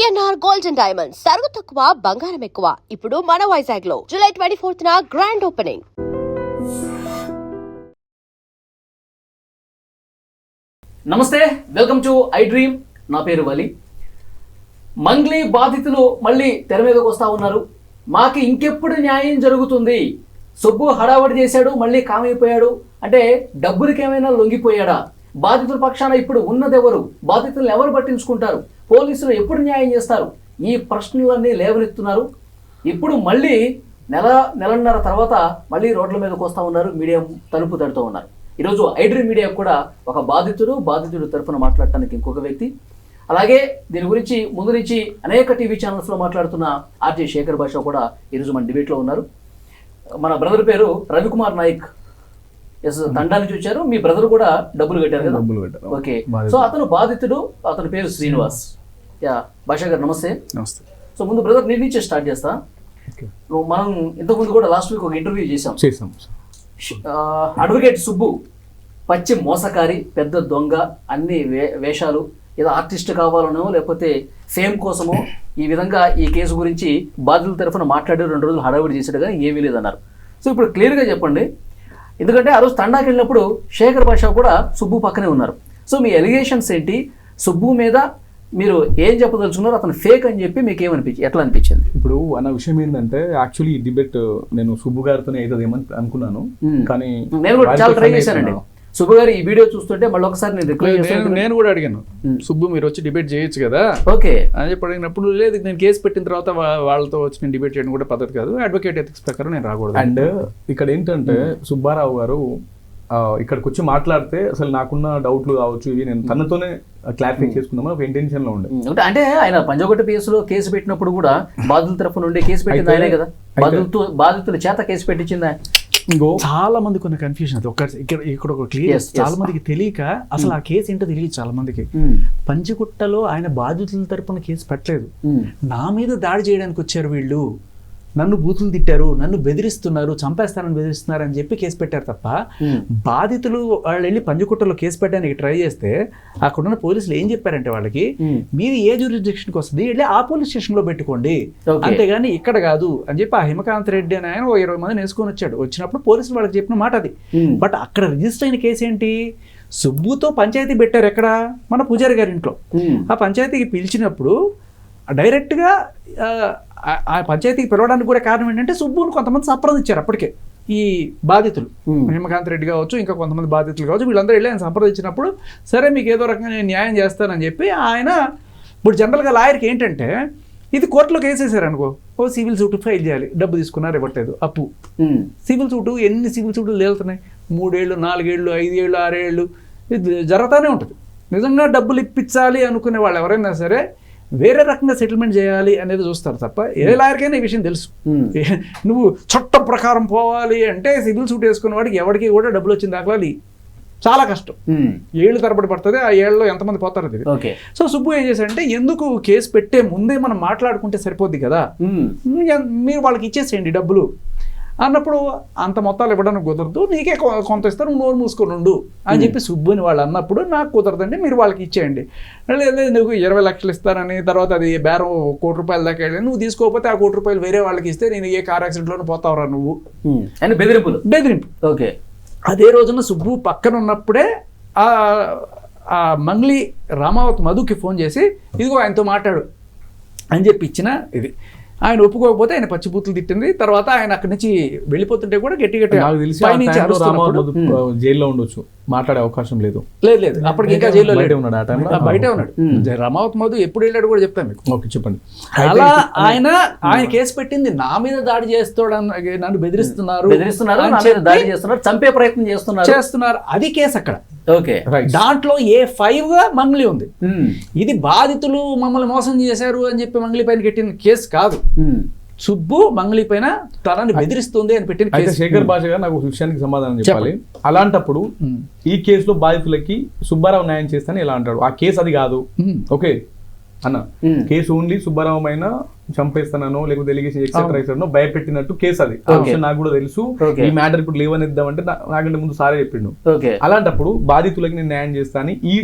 PNR gold and diamonds సరుకు తక్కువ బంగారం ఎక్కువ. ఇప్పుడు మన వైజాగ్ లో జూలై 24th గ్రాండ్ ఓపెనింగ్. నమస్తే, వెల్కమ్ టు ఐ డ్రీమ్. నా పేరు వలి. మంగ్లీ బాధితులు మళ్ళీ తెర మీదకి వస్తూ ఉన్నారు. మాకు ఇంకెప్పుడు న్యాయం జరుగుతుంది? సుబ్బు హడావడి చేశాడు, మళ్ళీ కామైపోయాడు అంటే డబ్బులకి ఏమైనా లొంగిపోయాడా? బాధితుల పక్షాన ఇప్పుడు ఉన్నదెవరు? బాధితులను ఎవరు పట్టించుకుంటారు? పోలీసులు ఎప్పుడు న్యాయం చేస్తారు? ఈ ప్రశ్నలన్నీ లేవనెత్తున్నారు. ఇప్పుడు మళ్ళీ నెలన్నర తర్వాత మళ్ళీ రోడ్ల మీదకి వస్తూ ఉన్నారు. మీడియా తలుపు తడుతూ ఉన్నారు. ఈరోజు ఐ డ్రీమ్ మీడియా కూడా ఒక బాధితుడు తరఫున మాట్లాడటానికి ఇంకొక వ్యక్తి, అలాగే దీని గురించి ముందు నుంచి అనేక టీవీ ఛానల్స్లో మాట్లాడుతున్న ఆర్జే శేఖర్ భాష కూడా ఈరోజు మన డిబేట్లో ఉన్నారు. మన బ్రదర్ పేరు రవికుమార్ నాయక్. తండాన్ని చూచారు. మీ బ్రదర్ కూడా డబ్బులు కట్టారు కదా? ఓకే. సో అతను బాధితుడు, అతని పేరు శ్రీనివాస్. భాషా గారు నమస్తే. నమస్తే. సో ముందు బ్రదర్ నేను నుంచే స్టార్ట్ చేస్తా. మనం ఇంతకుముందు కూడా లాస్ట్ వీక్ ఒక ఇంటర్వ్యూ చేసాం. అడ్వకేట్ సుబ్బు పచ్చి మోసకారి, పెద్ద దొంగ, అన్ని వేషాలు, ఏదో ఆర్టిస్ట్ కావాలనో లేకపోతే ఫేమ్ కోసమో ఈ విధంగా ఈ కేసు గురించి బాధితుల తరఫున మాట్లాడి 2 రోజులు హడావిడి చేశాడు కానీ ఏమీ లేదన్నారు. సో ఇప్పుడు క్లియర్గా చెప్పండి, ఎందుకంటే ఆ రోజు తండాకి వెళ్ళినప్పుడు శేఖర్ భాష కూడా సుబ్బు పక్కనే ఉన్నారు. సో మీ ఎలిగేషన్స్ ఏంటి? సుబ్బు మీద మీరు ఏం చెప్పదలుచుకున్నారు? అతను ఫేక్ అని చెప్పి మీకు ఎట్లా అనిపించింది? ఇప్పుడు అన్న విషయం ఏంటంటే, యాక్చువల్లీ ఈ డిబేట్ నేను సుబ్బు గారితోనే అవుతుందేమని అనుకున్నాను, కానీ నేను కూడా చాలా ట్రై చేశానండి. సుబ్బు గారు ఈ వీడియో చూస్తుంటే మళ్ళీ ఒకసారి నేను కూడా అడిగాను, సుబ్బు మీరు వచ్చి డిబేట్ చేయొచ్చు కదా ఓకే అని చెప్పి అడిగినప్పుడు, లేదు నేను కేసు పెట్టిన తర్వాత వాళ్ళతో వచ్చి నేను డిబేట్ చేయడం కూడా పద్ధతి కాదు, అడ్వకేట్ ఎథిక్స్ ప్రకారం నేను రాకూడదు. అండ్ ఇక్కడ ఏంటంటే సుబ్బారావు గారు ఇక్కడికి వచ్చి మాట్లాడితే అసలు నాకున్న డౌట్లు కావచ్చు ఇవి నేను తనతోనే క్లారిఫై చేసుకుందామని ఒక ఇంటెన్షన్ లో ఉండే. అంటే ఆయన పంజాగుట్ట పిఎస్లో కేసు పెట్టినప్పుడు కూడా బాధితుల తరఫు నుండి కేసు పెట్టింది ఆయనే కదా? బాధితుల చేత కేసు పెట్టించింది. చాలా మంది కొన్ని కన్ఫ్యూజన్ అది ఇక్కడ ఒక క్లియర్, చాలా మందికి తెలియక అసలు ఆ కేసు ఏంటో తెలియదు చాలా మందికి. పంజగుట్టలో ఆయన బాధితుల తరపున కేసు పెట్టలేదు, నా మీద దాడి చేయడానికి వచ్చారు వీళ్ళు, నన్ను బూతులు తిట్టారు, నన్ను బెదిరిస్తున్నారు, చంపేస్తానని బెదిరిస్తున్నారు అని చెప్పి కేసు పెట్టారు తప్ప, బాధితులు వాళ్ళు వెళ్ళి పంజగుట్టలో కేసు పెట్టడానికి ట్రై చేస్తే అక్కడున్న పోలీసులు ఏం చెప్పారంటే వాళ్ళకి, మీరు ఏ జ్యూరిస్డిక్షన్కి వస్తుంది వెళ్ళి ఆ పోలీస్ స్టేషన్లో పెట్టుకోండి, అంతేగాని ఇక్కడ కాదు అని చెప్పి ఆ హిమకాంత్ రెడ్డి అని ఆయన 20 మందిని వేసుకొని వచ్చాడు. వచ్చినప్పుడు పోలీసులు వాళ్ళకి చెప్పిన మాట అది. బట్ అక్కడ రిజిస్టర్ అయిన కేసు ఏంటి? సుబ్బుతో పంచాయతీ పెట్టారు ఎక్కడ? మన పూజారి గారి ఇంట్లో. ఆ పంచాయతీకి పిలిచినప్పుడు డైరెక్ట్గా ఆ పంచాయతీకి పిలవడానికి కూడా కారణం ఏంటంటే, సుబ్బును కొంతమంది సంప్రదించారు అప్పటికే ఈ బాధితులు, హిమకాంత్ రెడ్డి కావచ్చు, ఇంకా కొంతమంది బాధితులు కావచ్చు, వీళ్ళందరూ వెళ్ళి ఆయన సంప్రదించినప్పుడు సరే మీకు ఏదో రకంగా నేను న్యాయం చేస్తానని చెప్పి ఆయన, ఇప్పుడు జనరల్గా లాయర్కి ఏంటంటే ఇది కోర్టులో కేసు వేసారు అనుకో, ఓ సివిల్ సూట్ ఫైల్ చేయాలి, డబ్బు తీసుకున్నారు ఇవ్వట్లేదు, అప్పు. సివిల్ సూటు ఎన్ని సివిల్ సూట్లు తేలుతున్నాయి, 3 ఏళ్ళు 4 ఏళ్ళు 5 ఏళ్ళు 6 ఏళ్ళు ఇది జరుగుతూనే ఉంటుంది. నిజంగా డబ్బులు ఇప్పించాలి అనుకునే వాళ్ళు ఎవరైనా సరే వేరే రకంగా సెటిల్మెంట్ చేయాలి అనేది చూస్తారు తప్ప, ఏ లాయర్కైనా ఈ విషయం తెలుసు. నువ్వు చట్టం ప్రకారం పోవాలి అంటే సివిల్ సూట్ వేసుకున్న వాడికి ఎవరికి కూడా డబ్బులు వచ్చిన దాఖలాలు చాలా కష్టం, ఏళ్ళు తరబడి పడుతుంది. ఆ ఏళ్ళలో ఎంతమంది పోతారో తెలియదు. సో సుబ్బు ఏం చేశాడంటే, ఎందుకు కేసు పెట్టే ముందే మనం మాట్లాడుకుంటే సరిపోద్ది కదా, మీరు వాళ్ళకి ఇచ్చేసేయండి డబ్బులు అన్నప్పుడు, అంత మొత్తాలు ఇవ్వడానికి కుదరదు, నీకే కొంత ఇస్తారు, నువ్వు నోరు మూసుకొని ఉండు అని చెప్పి సుబ్బుని వాళ్ళు అన్నప్పుడు, నాకు కుదరదండి మీరు వాళ్ళకి ఇచ్చేయండి. లేదు నువ్వు 20 లక్షలు ఇస్తానని, తర్వాత అది బేరం 1 కోటి రూపాయల దాకా వెళ్ళి, నువ్వు తీసుకోకపోతే ఆ 1 కోటి రూపాయలు వేరే వాళ్ళకి ఇస్తే నేను ఏ కార్ యాక్సిడెంట్లోనే పోతావురా నువ్వు అని బెదిరింపు. ఓకే. అదే రోజున సుబ్బు పక్కన ఉన్నప్పుడే ఆ మంగ్లీ రామావత్ మధుకి ఫోన్ చేసి, ఇదిగో ఆయనతో మాట్లాడు అని చెప్పి ఇచ్చిన ఇది. ఆయన ఒప్పుకోకపోతే ఆయన పచ్చిబూతులు తిట్టింది. తర్వాత ఆయన అక్కడి నుంచి వెళ్ళిపోతుంటే కూడా గట్టి జైల్లో ఉండొచ్చు, మాట్లాడే అవకాశం లేదు. లేదు అప్పటికి ఇంకా జైల్లో బయటే ఉన్నాడు. రమావత్ మధు ఎప్పుడు వెళ్ళాడు కూడా చెప్తాను మీకు. ఓకే చెప్పండి. అలా ఆయన కేసు పెట్టింది నా మీద దాడి చేస్తాడు, నన్ను బెదిరిస్తున్నారు, చంపే ప్రయత్నం చేస్తున్నారు, అది కేసు అక్కడ. ఓకే. దాంట్లో A5 గా మంగ్లీ ఉంది. ఇది బాధితులు మమ్మల్ని మోసం చేశారు అని చెప్పి మంగ్లీ పైన పెట్టిన కేసు కాదు. సుబ్బు మంగ్లీ పైన తనని బెదిరిస్తుంది అని పెట్టిన కేసు. శేఖర్ భాష గారు నాకు విషయానికి సమాధానం చెప్పాలి. అలాంటప్పుడు ఈ కేసులో బాధితులకి సుబ్బారావు న్యాయం చేస్తాను ఎలా అంటాడు? ఆ కేసు అది కాదు. ఓకే అన్న, కేసు ఓన్లీ సుబ్బారావు పైన చంపేస్తానో లేకపోతే ఎలిగేషన్ ఎక్సెట్రా భయపెట్టినట్టు కేసు అది. ఆ విషయం నాకు కూడా తెలుసు. ఈ మ్యాటర్ ఇప్పుడు లేవనిద్దామంటే నాకంటే ముందు సారే చెప్పిండు. అలాంటప్పుడు బాధితులకి నేను న్యాయం చేస్తాను ఈ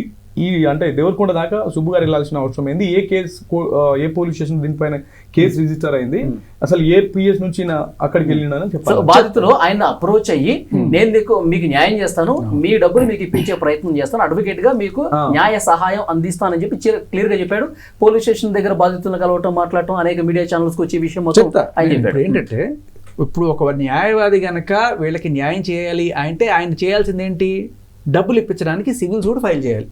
ఈ అంటే దేవరకొండ దాకా సుబ్బు గారు వెళ్ళాల్సిన అవసరం ఏంది? ఏ కేసు ఏ పోలీస్ స్టేషన్ దీనిపైన కేసు రిజిస్టర్ అయింది? అసలు ఏ పిఎస్ నుంచి అక్కడికి వెళ్ళిండని చెప్పాలి. బాధితులు ఆయన అప్రోచ్ అయ్యి నేను మీకు న్యాయం చేస్తాను, మీ డబ్బులు మీకు ఇప్పించే ప్రయత్నం చేస్తాను, అడ్వకేట్ గా మీకు న్యాయ సహాయం అందిస్తానని చెప్పి క్లియర్ గా చెప్పాడు. పోలీస్ స్టేషన్ దగ్గర బాధితులను కలవటం, మాట్లాడటం, అనేక మీడియా ఛానల్స్ వచ్చే విషయం మొత్తం ఆయన చెప్పాడు. ఏంటంటే ఇప్పుడు ఒక న్యాయవాది గనక వీళ్ళకి న్యాయం చేయాలి అంటే ఆయన చేయాల్సింది ఏంటి? డబ్బులు ఇప్పించడానికి సివిల్ సూట్ ఫైల్ చేయాలి.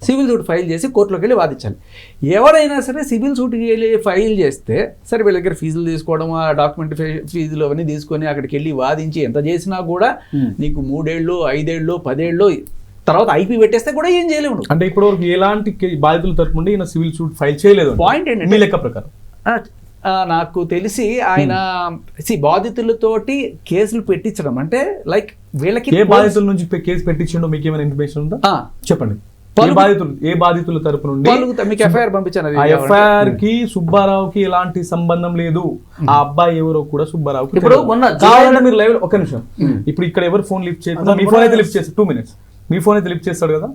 సివిల్ సూట్ ఫైల్ చేసి కోర్టులోకి వెళ్ళి వాదించాలి. ఎవరైనా సరే సివిల్ సూట్కి వెళ్ళి ఫైల్ చేస్తే సరే వీళ్ళ దగ్గర ఫీజులు తీసుకోవడం, ఆ డాక్యుమెంట్ ఫీజులు అవన్నీ తీసుకొని అక్కడికి వెళ్ళి వాదించి ఎంత చేసినా కూడా నీకు 3 ఏళ్ళు 5 ఏళ్ళు 10 ఏళ్ళు తర్వాత ఐపీ పెట్టేస్తే కూడా ఏం చేయలేము. అంటే ఇప్పటివరకు ఎలాంటి బాధితుల తరపు నుండి ఈయన సివిల్ సూట్ ఫైల్ చేయలేదు. పాయింట్ ఏంటంటే మీ లెక్క ప్రకారం నాకు తెలిసి ఆయన బాధితులతోటి కేసులు పెట్టించడం అంటే లైక్ వీళ్ళకి ఏ బాధితుల నుంచి కేసు పెట్టించిండో మీకు ఏమైనా ఇన్ఫర్మేషన్ ఉందా? చెప్పండి. ఏ బాధితుల తరపు నుండి మీకు ఎఫ్ఐఆర్ పంపించాను. ఎఫ్ఐఆర్ కి సుబ్బారావుకి ఎలాంటి సంబంధం లేదు. ఆ అబ్బాయి ఎవరో కూడా సుబ్బారావుకి ఇప్పుడు కావాలంటే మీరు లైవ్ ఒక నిమిషం, ఇప్పుడు ఇక్కడ ఎవరు ఫోన్ లిఫ్ట్ చేస్తారు? మీ ఫోన్ అయితే లిఫ్ట్ చేస్తారు, 2 minutes మీ ఫోన్ అయితే లిఫ్ట్ చేస్తాడు కదా.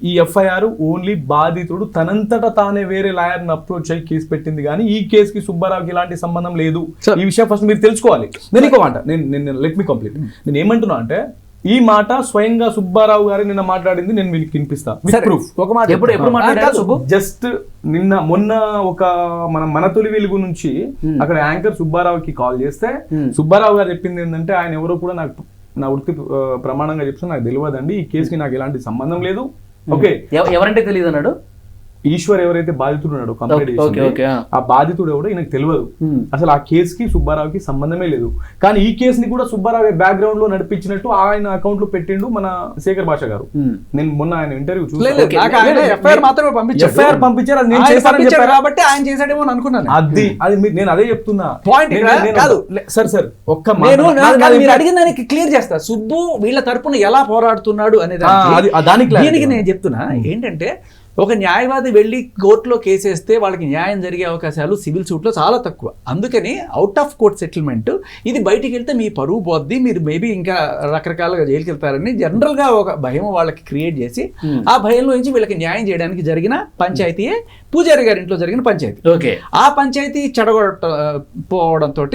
ఈ ఎఫ్ఐఆర్ ఓన్లీ బాధితుడు తనంతటా తానే వేరే లాయర్ని అప్రోచ్ అయ్యి కేసు పెట్టింది, కానీ ఈ కేసుకి సుబ్బారావుకి ఎలాంటి సంబంధం లేదు. ఈ విషయం ఫస్ట్ మీరు తెలుసుకోవాలి. నేను ఇంకో మాట, నేను లెట్ మీ కంప్లీట్. నేను ఏమంటున్నా అంటే ఈ మాట స్వయంగా సుబ్బారావు గారు నిన్న మాట్లాడింది నేను మీకు వినిపిస్తా విత్ ప్రూఫ్. ఒక మాట ఎప్పుడు మాట్లాడారు? జస్ట్ మొన్న ఒక మన తొలి వెలుగు నుంచి అక్కడ యాంకర్ సుబ్బారావుకి కాల్ చేస్తే సుబ్బారావు గారు చెప్పింది ఏంటంటే ఆయన ఎవరో కూడా నాకు నా వృత్తి ప్రమాణంగా చెప్తే నాకు తెలియదండి, ఈ కేసుకి నాకు ఎలాంటి సంబంధం లేదు. ఓకే, ఎవరంటే తెలియదు అన్నాడు. ఈశ్వర్ ఎవరైతే బాధితుడు ఉన్నాడో కంప్లైంట్ ఆ బాధితుడు ఎవడో ఈయనకు తెలియదు. అసలు ఆ కేసుకి సుబ్బారావుకి సంబంధమే లేదు. కానీ ఈ కేసుని కూడా సుబ్బారావు బ్యాక్గ్రౌండ్ లో నడిపించినట్టు ఆయన అకౌంట్ లో పెట్టిండు మన శేఖర్ భాష గారు. నేను మొన్న ఆయన ఇంటర్వ్యూ ఎఫ్ఐఆర్ మాత్రమే పంపించారు. అది నేను చేశానని చెప్పారు కాబట్టి ఆయన చేశాడేమో అనుకున్నాను. అది నేను అదే చెప్తున్నా. పాయింట్ కాదు సార్ ఒక్క మీరు అడిగిన దానికి క్లియర్ చేస్తా. సుబ్బు వీళ్ళ తరపున ఎలా పోరాడుతున్నాడు అనే దానికి నేను చెప్తున్నా ఏంటంటే ఒక న్యాయవాది వెళ్ళి కోర్టులో కేసేస్తే వాళ్ళకి న్యాయం జరిగే అవకాశాలు సివిల్ సూట్లో చాలా తక్కువ. అందుకని అవుట్ ఆఫ్ కోర్ట్ సెటిల్మెంట్ ఇది బయటికి వెళ్తే మీ పరువు పోద్ది, మీరు మేబీ ఇంకా రకరకాలుగా జైలుకి వెళ్తారని జనరల్గా ఒక భయం వాళ్ళకి క్రియేట్ చేసి ఆ భయంలో నుంచి వీళ్ళకి న్యాయం చేయడానికి జరిగిన పంచాయతీయే పూజారి గారి ఇంట్లో జరిగిన పంచాయతీ. ఆ పంచాయతీ చెడగొట్టపోవడంతో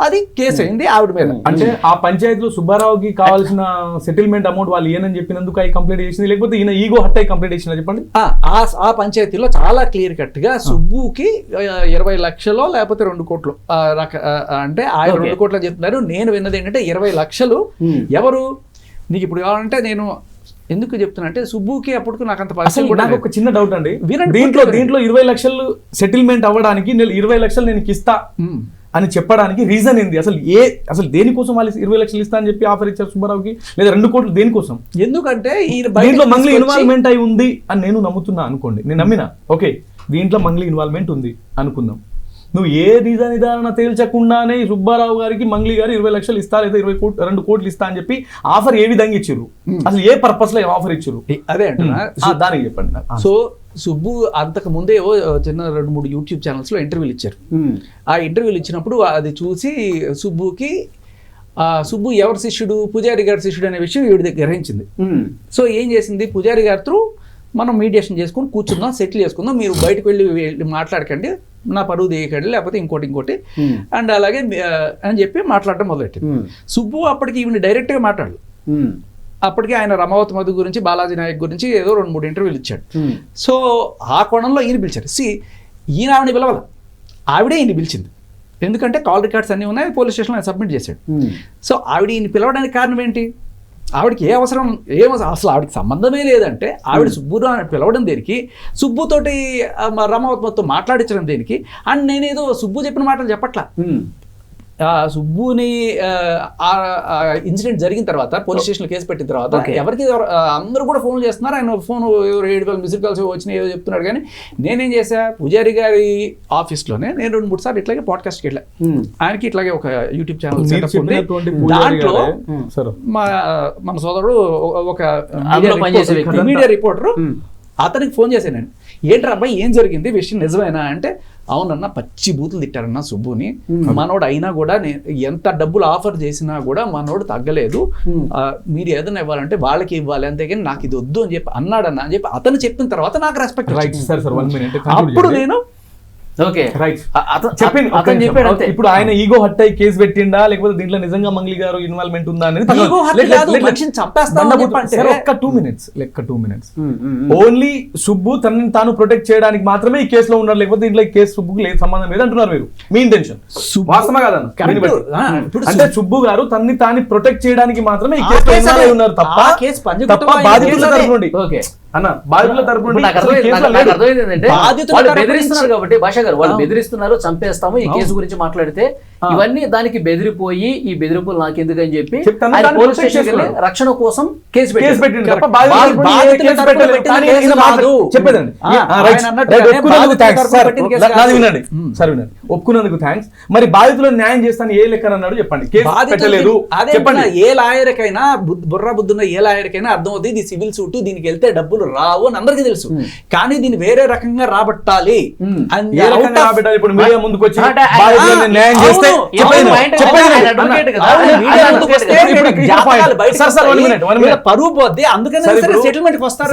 అది కేసు అయింది ఆవిడ మీద. అంటే ఆ పంచాయతీలో సుబ్బారావుకి కావాల్సిన సెటిల్మెంట్ అమౌంట్ వాళ్ళు ఏనని చెప్పినందుకు అవి కంప్లీట్ చేసింది, లేకపోతే ఈయన ఈగో హట్ అయి కంప్లీట్ చేసిన చెప్పండి. ఆ పంచాయతీలో చాలా క్లియర్ కట్ గా సుబ్బుకి 20 లక్షలు లేకపోతే 2 కోట్లు అంటే ఆయన 2 కోట్లు చెప్తున్నారు. నేను విన్నది ఏంటంటే 20 లక్షలు ఎవరు నీకు ఇప్పుడు కావాలంటే నేను ఎందుకు చెప్తున్నా అంటే సుబ్బుకి అప్పటికి నాకు అంత నాకు ఒక చిన్న డౌట్ అండి. దీంట్లో 20 లక్షలు సెటిల్మెంట్ అవ్వడానికి 20 లక్షలు నేను ఇస్తా అని చెప్పడానికి రీజన్ ఏంది? అసలు దేనికోసం వాళ్ళు 20 లక్షలు ఇస్తా అని చెప్పి ఆఫర్ ఇచ్చారు సుబ్బారావుకి, లేదా 2 కోట్లు దేనికోసం? ఎందుకంటే దీంట్లో మంగ్లీ ఇన్వాల్వ్మెంట్ అయి ఉంది అని నేను నమ్ముతున్నా అనుకోండి, నేను నమ్మినా ఓకే దీంట్లో మంగ్లీ ఇన్వాల్వ్మెంట్ ఉంది అనుకుందాం. నువ్వు ఏ నిదాన తేల్చకుండానే సుబ్బారావు గారికి మంగ్లీ గారు 20 లక్షలు ఇస్తా లేదా 2 కోట్లు ఇస్తా అని చెప్పి ఆఫర్ ఏ విధంగా ఇచ్చారు? అసలు ఏ పర్పస్ లో ఆఫర్ ఇచ్చారు? అదే అంటున్నా, దానికి చెప్పండి నాకు. సో సుబ్బు అంతకు ముందే చిన్న 2-3 యూట్యూబ్ ఛానల్స్ లో ఇంటర్వ్యూలు ఇచ్చారు. ఆ ఇంటర్వ్యూలు ఇచ్చినప్పుడు అది చూసి సుబ్బు ఎవరి శిష్యుడు, పూజారి గారి శిష్యుడు అనే విషయం వీడి గ్రహించింది. సో ఏం చేసింది, పూజారి గారితో మనం మీడియేషన్ చేసుకుని కూర్చుందాం, సెటిల్ చేసుకుందాం, మీరు బయటకు వెళ్ళి మాట్లాడకండి, నా పరువు తీయకండి, లేకపోతే ఇంకోటి అండ్ అలాగే అని చెప్పి మాట్లాడటం మొదలెట్టింది. సుబ్బు అప్పటికి ఈవిని డైరెక్ట్గా మాట్లాడదు. అప్పటికే ఆయన రమావతి మధు గురించి, బాలాజీ నాయక్ గురించి ఏదో 2-3 ఇంటర్వ్యూలు ఇచ్చాడు. సో ఆ కోణంలో ఈయన పిలిచారు. ఈయన ఆవిడని పిలవాల, ఆవిడే ఈయన పిలిచింది. ఎందుకంటే కాల్ రికార్డ్స్ అన్నీ ఉన్నాయి, పోలీస్ స్టేషన్లో ఆయన సబ్మిట్ చేశాడు. సో ఆవిడ ఈయన పిలవడానికి కారణం ఏంటి? ఆవిడకి అసలు ఆవిడకి సంబంధమే లేదంటే ఆవిడ సుబ్బును పిలవడం దేనికి, సుబ్బుతోటి రమావతి మధుతో మాట్లాడించడం దేనికి? అండ్ నేనేదో సుబ్బు చెప్పిన మాటలు చెప్పట్లా. సుబ్బుని ఇన్సిడెంట్ జరిగిన తర్వాత పోలీస్ స్టేషన్లో కేసు పెట్టిన తర్వాత ఎవరికి అందరూ కూడా ఫోన్లు చేస్తున్నారు. ఆయన ఫోన్ 7,000 మిస్డ్ కాల్స్ వచ్చినాయి ఏదో చెప్తున్నాడు. కానీ నేనేం చేశా, పూజారి గారి ఆఫీస్లోనే నేను 2-3 సార్లు ఇట్లాగే పాడ్కాస్ట్కి వెళ్ళా. ఆయనకి ఇట్లాగే ఒక యూట్యూబ్ ఛానల్ సెటప్ ఉంది. దాంట్లో మన సోదరుడు ఒక మీడియా రిపోర్టర్, అతనికి ఫోన్ చేశాను నేను, ఏంట్రా అబ్బాయి ఏం జరిగింది, విషయం నిజమేనా అంటే అవునన్నా పచ్చి బూతులు తిట్టారన్న సుబ్బుని, మనోడు అయినా కూడా ఎంత డబ్బులు ఆఫర్ చేసినా కూడా మనోడు తగ్గలేదు, మీరు ఏదైనా ఇవ్వాలంటే వాళ్ళకి ఇవ్వాలి, అంతేగాని నాకు ఇది వద్దు అని చెప్పి అన్నాడన్న అని చెప్పి అతను చెప్పిన తర్వాత నాకు రెస్పెక్ట్. అప్పుడు నేను ఓకే రైట్ చెప్పింది అతను చెప్పాడు అంతే. ఇప్పుడు ఆయన ఈగో హట్ అయ్యి కేసు పెట్టిండా లేకపోతే దీంట్లో నిజంగా మంగ్లీ గారు ఇన్వాల్వ్మెంట్ ఉందా అనేది ఒక్క 2 minutes ఓన్లీ సుబ్బు తనని తాను ప్రొటెక్ట్ చేయడానికి మాత్రమే ఈ కేసులో ఉన్నారు, లేకపోతే దీంట్లో ఈ కేసు సుబ్బుకి లేదు సంబంధం లేదు అంటున్నారు మీరు. మీ ఇంటెన్షన్ వాస్తవమా కాదన్న? అంటే సుబ్బు గారు తనని తాను ప్రొటెక్ట్ చేయడానికి మాత్రమే ఈ కేసులో ఉన్నారు తప్ప బాధితుల తరఫు నుండి అన్న బాధితుల తరఫు నుండి బెదిరిస్తున్నారు కాబట్టి భాషా గారు వాళ్ళు బెదిరిస్తున్నారు, చంపేస్తాము ఈ కేసు గురించి మాట్లాడితే ఇవన్నీ దానికి బెదిరిపోయి ఈ బెదిరింపులు నాకెందుకు అని చెప్పి పోలీస్ స్టేషన్ వెళ్ళి రక్షణ కోసం కేసు పెట్టింది. ఒప్పుకున్నందుకు థ్యాంక్స్. మరి బాధితులను న్యాయం చేస్తాను ఏ లెక్క అన్నాడు చెప్పండి. పెట్టలేదు చెప్పండి. ఏ లాయర్కైనా బుర్ర బుద్ధున్న ఏ లాయర్కైనా అర్థం అవుతుంది ఇది సివిల్ సూట్, దీనికి వెళ్తే డబ్బులు రావు అని అందరికీ తెలుసు. కానీ దీన్ని వేరే రకంగా రాబట్టాలి. ఇప్పుడు మీడియా ముందుకు వచ్చి న్యాయం చేస్తే పరువు పోద్ది, అందుకని సెటిల్మెంట్ వస్తారు.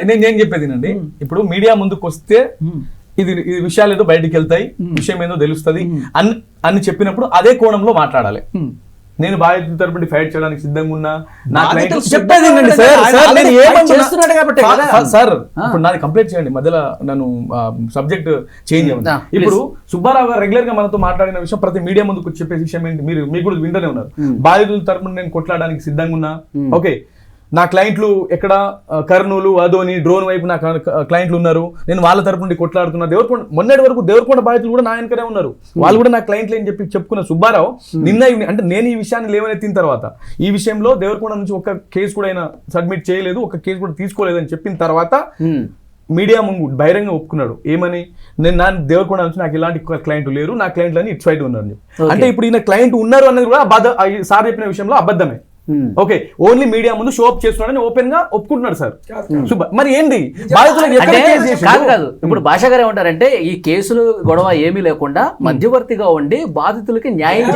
నేను చెప్పేది ఇప్పుడు మీడియా ముందుకు వస్తే ఇది విషయాలు ఏదో బయటికి వెళ్తాయి, విషయం ఏదో తెలుస్తుంది అని చెప్పినప్పుడు అదే కోణంలో మాట్లాడాలి. నేను బాధితుల తరపున ఫైట్ చేయడానికి సిద్ధంగా ఉన్నా. సార్ ఇప్పుడు నాది కంప్లీట్ చేయండి, మధ్యలో నన్ను సబ్జెక్ట్ చేంజ్ అవ్వండి. ఇప్పుడు సుబ్బారావు గారు రెగ్యులర్ గా మనతో మాట్లాడిన విషయం ప్రతి మీడియా ముందుకు చెప్పే విషయం ఏంటి, మీరు కూడా వింటూనే ఉన్నారు. బాధితుల తరపున నేను కొట్లాడడానికి సిద్ధంగా ఉన్నా. ఓకే, నా క్లయింట్లు ఎక్కడ కర్నూలు, అదోని, డ్రోన్ వైపు నా క్లయింట్లు ఉన్నారు, నేను వాళ్ళ తరపు నుండి కొట్లాడుతున్నా. దేవరకొండ మొన్నటి వరకు దేవరకొండ బాధితులు కూడా నా వెనకనే ఉన్నారు, వాళ్ళు కూడా నా క్లయింట్లు అని చెప్పి చెప్పుకున్న సుబ్బారావు నిన్న అంటే నేను ఈ విషయాన్ని లేవనెత్తిన తర్వాత ఈ విషయంలో దేవరకొండ నుంచి ఒక కేసు కూడా ఆయన సబ్మిట్ చేయలేదు, ఒక కేసు కూడా తీసుకోలేదని చెప్పిన తర్వాత మీడియా ముందు బహిరంగ ఒప్పుకున్నాడు. ఏమని, నేను నా దేవరకొండ నుంచి నాకు ఇలాంటి క్లయింట్ లేరు, నా క్లయింట్లు అని ఇటు సైడ్ ఉన్నారు. అంటే ఇప్పుడు ఈయన క్లయింట్ ఉన్నారు అన్నది కూడా సార్ చెప్పిన విషయంలో అబద్ధమే. ఓకే, ఓన్లీ మీడియా ముందు షో అప్ చేస్తున్నాడని ఓపెన్ గా ఒప్పుకుంటున్నాడు సార్. మరి ఏంటి కాదు ఇప్పుడు భాషా గారు ఏమంటారంటే ఈ కేసులు గొడవ ఏమీ లేకుండా మధ్యవర్తిగా ఉండి బాధితులకి న్యాయం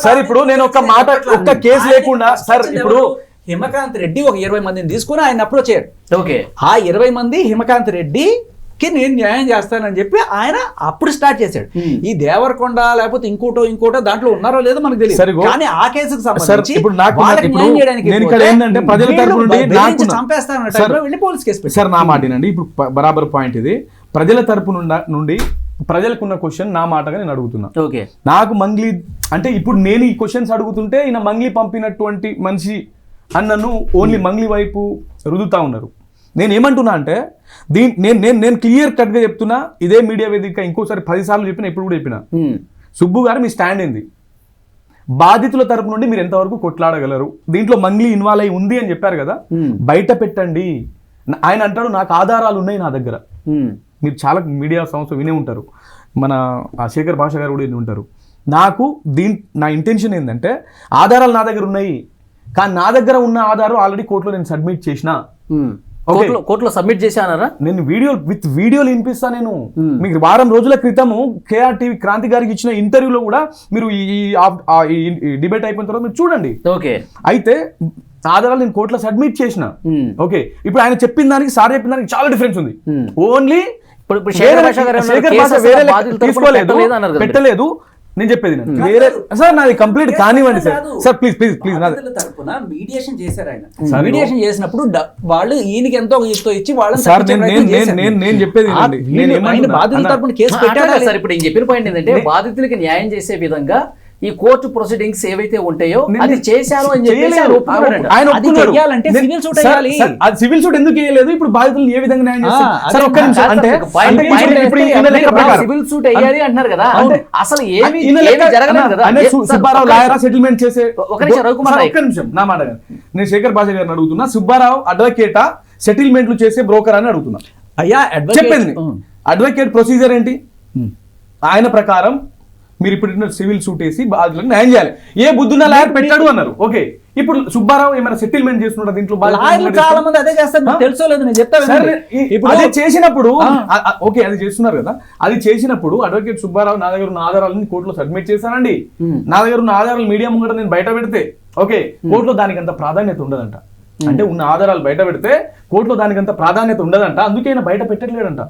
సార్. ఇప్పుడు నేను ఒక్క కేసు లేకుండా సార్, ఇప్పుడు హిమకాంత్ రెడ్డి ఒక 20 మందిని తీసుకుని ఆయన అప్రోచ్ అయ్యారు. ఓకే, ఆ 20 మంది హిమకాంత్ రెడ్డి నేను న్యాయం చేస్తానని చెప్పి ఆయన అప్పుడు స్టార్ట్ చేశాడు. ఈ దేవరకొండ లేకపోతే ఇంకోటో దాంట్లో ఉన్నారో లేదో మనకు తెలియదు. కానీ ఆ కేసుకు సంబంధించి సార్ నా మాటేనండి. ఇప్పుడు బరాబర్ పాయింట్ ఇది. ప్రజల తరపు నుండి ప్రజలకున్న క్వశ్చన్ నా మాటగా నేను అడుగుతున్నా. ఓకే, నాకు మంగ్లీ అంటే ఇప్పుడు నేను ఈ క్వశ్చన్స్ అడుగుతుంటే ఈయన మంగ్లీ పంపినటువంటి మనిషి అన్నను ఓన్లీ మంగ్లీ వైపు రుదుతా ఉన్నారు. నేను ఏమంటున్నా అంటే నేను క్లియర్ కట్ గా చెప్తున్నా, ఇదే మీడియా వేదిక ఇంకోసారి 10 సార్లు చెప్పిన, ఇప్పుడు కూడా చెప్పిన, సుబ్బు గారు మీ స్టాండ్ ఏంది, బాధితుల తరపు నుండి మీరు ఎంతవరకు కొట్లాడగలరు, దీంట్లో మంగ్లీ ఇన్వాల్వ్ అయి ఉంది అని చెప్పారు కదా, బయట పెట్టండి. ఆయన అంటాడు నాకు ఆధారాలు ఉన్నాయి నా దగ్గర. మీరు చాలా మీడియా సంస్థ వినే ఉంటారు, మన శేఖర్ భాష గారు కూడా విని ఉంటారు. నాకు నా ఇంటెన్షన్ ఏంటంటే ఆధారాలు నా దగ్గర ఉన్నాయి, కానీ నా దగ్గర ఉన్న ఆధారం ఆల్రెడీ కోర్టులో నేను సబ్మిట్ చేసిన. కోర్టులో సబ్మిట్ చేశానరా, నేను వీడియోలు వినిపిస్తా. నేను మీకు వారం రోజుల క్రితము కేఆర్ టీవీ క్రాంతి గారికి ఇచ్చిన ఇంటర్వ్యూలో కూడా మీరు ఈ డిబేట్ అయిపోయిన తర్వాత మీరు చూడండి. ఓకే, అయితే ఆధారాలు నేను కోర్టులో సబ్మిట్ చేసిన. ఓకే, ఇప్పుడు ఆయన చెప్పిన దానికి సార్ చెప్పిన దానికి చాలా డిఫరెన్స్ ఉంది. ఓన్లీ తీసుకోలేదు, పెట్టలేదు. నేను చెప్పేది వేరే సార్, నాది కంప్లీట్ కానివ్వండి సార్ ప్లీజ్ మీడియేషన్ చేశారు. ఆయన మీడియేషన్ చేసినప్పుడు వాళ్ళు ఈయనకి ఎంతో ఇచ్చి వాళ్ళని సార్ నేను చెప్పేది బాధితుల తరపున కేసు పెట్టారు సార్. ఇప్పుడు నేను చెప్పిన పాయింట్ ఏంటంటే బాధితులకి న్యాయం చేసే విధంగా ఈ కోర్టు ప్రొసీడింగ్స్ ఏవైతే ఉంటాయో అది చేశారు అని చెప్పేసి సివిల్ సూట్ ఎందుకు వేయలేదు, ఇప్పుడు బాధితులు ఏ విధంగా న్యాయం చేస్తారు? సివిల్ సూట్ వేయాలి అంటున్నారు కదా, అసలు ఏమి జరగలేదు కదా. సుబ్బారావు లాయరా సెటిల్మెంట్ చేసే ఒక్క నిమిషం నా మాట. నేను శేఖర్ భాష గారిని అడుగుతున్నా, సుబ్బారావు అడ్వకేటా సెటిల్మెంట్లు చేసే బ్రోకర్ అని అడుగుతున్నా. అయ్యా చెప్పండి, అడ్వకేట్ ప్రొసీజర్ ఏంటి? ఆయన ప్రకారం మీరు ఇప్పుడు సివిల్ సూట్ వేసి బాధితులకు న్యాయం చేయాలి. ఏ బుద్ధున్న లాయర్ పెట్టాడు అన్నారు. ఓకే, ఇప్పుడు సుబ్బారావు ఏమైనా సెటిల్మెంట్ చేస్తున్నాడు దీంట్లో? చాలా మంది అదే చేస్తారు, తెలుసో లేదు నేను చెప్తాను. ఇప్పుడు అదే చేసినప్పుడు ఓకే అది చేస్తున్నారు కదా, అది చేసినప్పుడు అడ్వకేట్ సుబ్బారావు నా దగ్గర ఉన్న ఆధారాలను కోర్టులో సబ్మిట్ చేశానండి, నా దగ్గర ఉన్న ఆధారాలు మీడియా ముంగట నేను బయట పెడితే ఓకే కోర్టులో దానికి అంత ప్రాధాన్యత ఉండదంట. అంటే ఉన్న ఆధారాలు బయట పెడితే కోర్టులో దానికి అంత ప్రాధాన్యత ఉండదంట, అందుకే ఆయన బయట పెట్టట్లేడంట.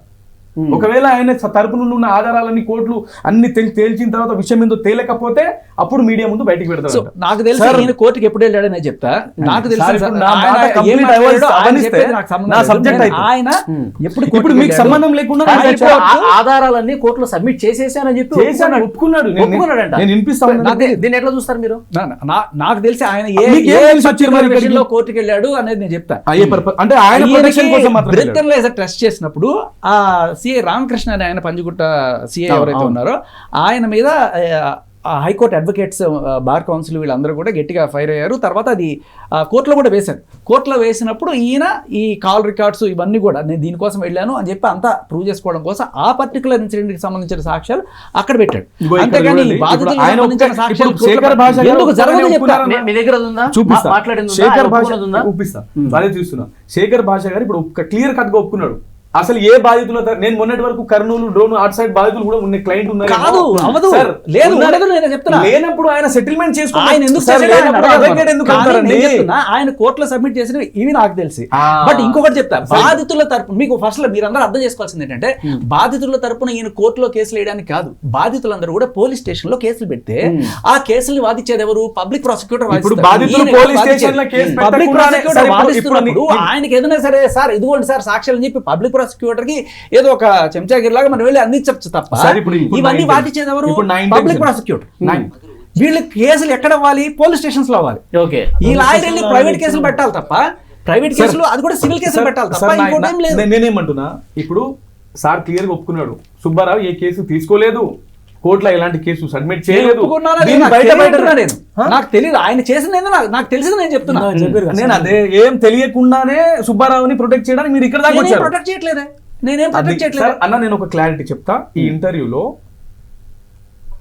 ఒకవేళ ఆయన తరపు నుండి ఉన్న ఆధారాలన్నీ కోర్టులు అన్ని తేల్చిన తర్వాత విషయం ఏందో తేలకపోతే అప్పుడు మీడియా ముందు బయటికి పెడతారు. నాకు తెలిసి ఈయన కోర్టుకి ఎప్పుడు వెళ్ళాడని నేను చెప్తా. నాకు తెలిసి ఆయన ఇప్పుడు మీకు సంబంధం లేకుండా ఆధారాలన్నీ కోర్టులో సబ్మిట్ చేసేసానని చెప్పి ఒప్పుకున్నాడు. నేను వినిపిస్తాను. దీన్ని ఎట్లా చూస్తారు మీరు? నాకు తెలిసి ఆయన ఏ కోర్టుకి వెళ్ళాడు అనేది నేను చెప్తా. అంటే ఆయన బ్రిటన్ లో టెస్ట్ చేసినప్పుడు ఆ సిఐ రామకృష్ణ అని ఆయన పంజగుట్ట సిఐ ఎవరైతే ఉన్నారో ఆయన మీద హైకోర్టు అడ్వకేట్స్ బార్ కౌన్సిల్ వీళ్ళందరూ కూడా గట్టిగా ఫైర్ అయ్యారు. తర్వాత అది కోర్టులో కూడా వేశారు. కోర్టులో వేసినప్పుడు ఈయన ఈ కాల్ రికార్డ్స్ ఇవన్నీ కూడా నేను దీనికోసం వెళ్ళాను అని చెప్పి అంతా ప్రూవ్ చేసుకోవడం కోసం ఆ పర్టికులర్ ఇన్సిడెంట్ కి సంబంధించిన సాక్ష్యాలు అక్కడ పెట్టాడు. అంతేగాని శేఖర్ భాష గారు ఇప్పుడు క్లియర్ కట్ గా ఒప్పుకున్నాడు. అసలు ఏ బాధితులు నేను మొన్నటి వరకు కర్నూలు డ్రోన్ అటు సైడ్ బాధితులు కూడా ఉన్న క్లయింట్ ఉన్నారు. లేనప్పుడు ఆయన సెటిల్మెంట్ ఆయన కోర్టులో సబ్మిట్ చేసిన ఇవి నాకు తెలిసి. బట్ ఇంకొకటి చెప్తా, బాధితుల తరపు మీకు ఫస్ట్ లో మీరందరూ అర్థం చేసుకోవాల్సింది ఏంటంటే బాధితుల తరపున ఈయన కోర్టులో కేసులు వేయడానికి కాదు, బాధితులందరూ కూడా పోలీస్ స్టేషన్ లో కేసులు పెడితే ఆ కేసులు వాదించేది ఎవరు? Public prosecutor. పబ్లిక్ ప్రాసిక్యూటర్ వాదిస్తున్నప్పుడు ఆయనకి ఏదైనా సరే సార్ ఇదిగోండి సార్ సాక్ష్యాలు అని చెప్పి పబ్లిక్ ప్రాసిక్యూటర్ కి ఏదో ఒక చెంచాగిరిలాగా మనం వెళ్ళి అందించచ్చు తప్ప ఇవన్నీ వాదించేది ఎవరు? Public prosecutor. వీళ్ళకి కేసులు ఎక్కడ అవ్వాలి? పోలీస్ స్టేషన్స్ లో అవ్వాలి. ఈ లాయర్ వెళ్ళి ప్రైవేట్ కేసులు పెట్టాలి తప్ప, ప్రైవేట్ కేసులు అది కూడా సివిల్ కేసులు పెట్టాలి తప్ప ఇంకోటి ఏం లేదు. నేనేమంటున్నా, ఇప్పుడు సార్ క్లియర్ గా ఒప్పుకున్నాడు సుబ్బారావు ఏ కేసు తీసుకోలేదు, కోర్టులో ఎలాంటి కేసు సబ్మిట్ చేయలేదు. నాకు తెలియదు ఆయన చేసిన నాకు తెలిసింది నేను చెప్తున్నా. నేను అదే ఏం తెలియకుండానే సుబ్బారావుని ప్రొటెక్ట్ చేయడానికి మీరు ఇక్కడ దాకా వచ్చారు. ప్రొటెక్ట్ చేయట్లేదే, నేనేం ప్రొటెక్ట్ చేయట్లేదు అన్న. నేను ఒక క్లారిటీ చెప్తా. ఈ ఇంటర్వ్యూలో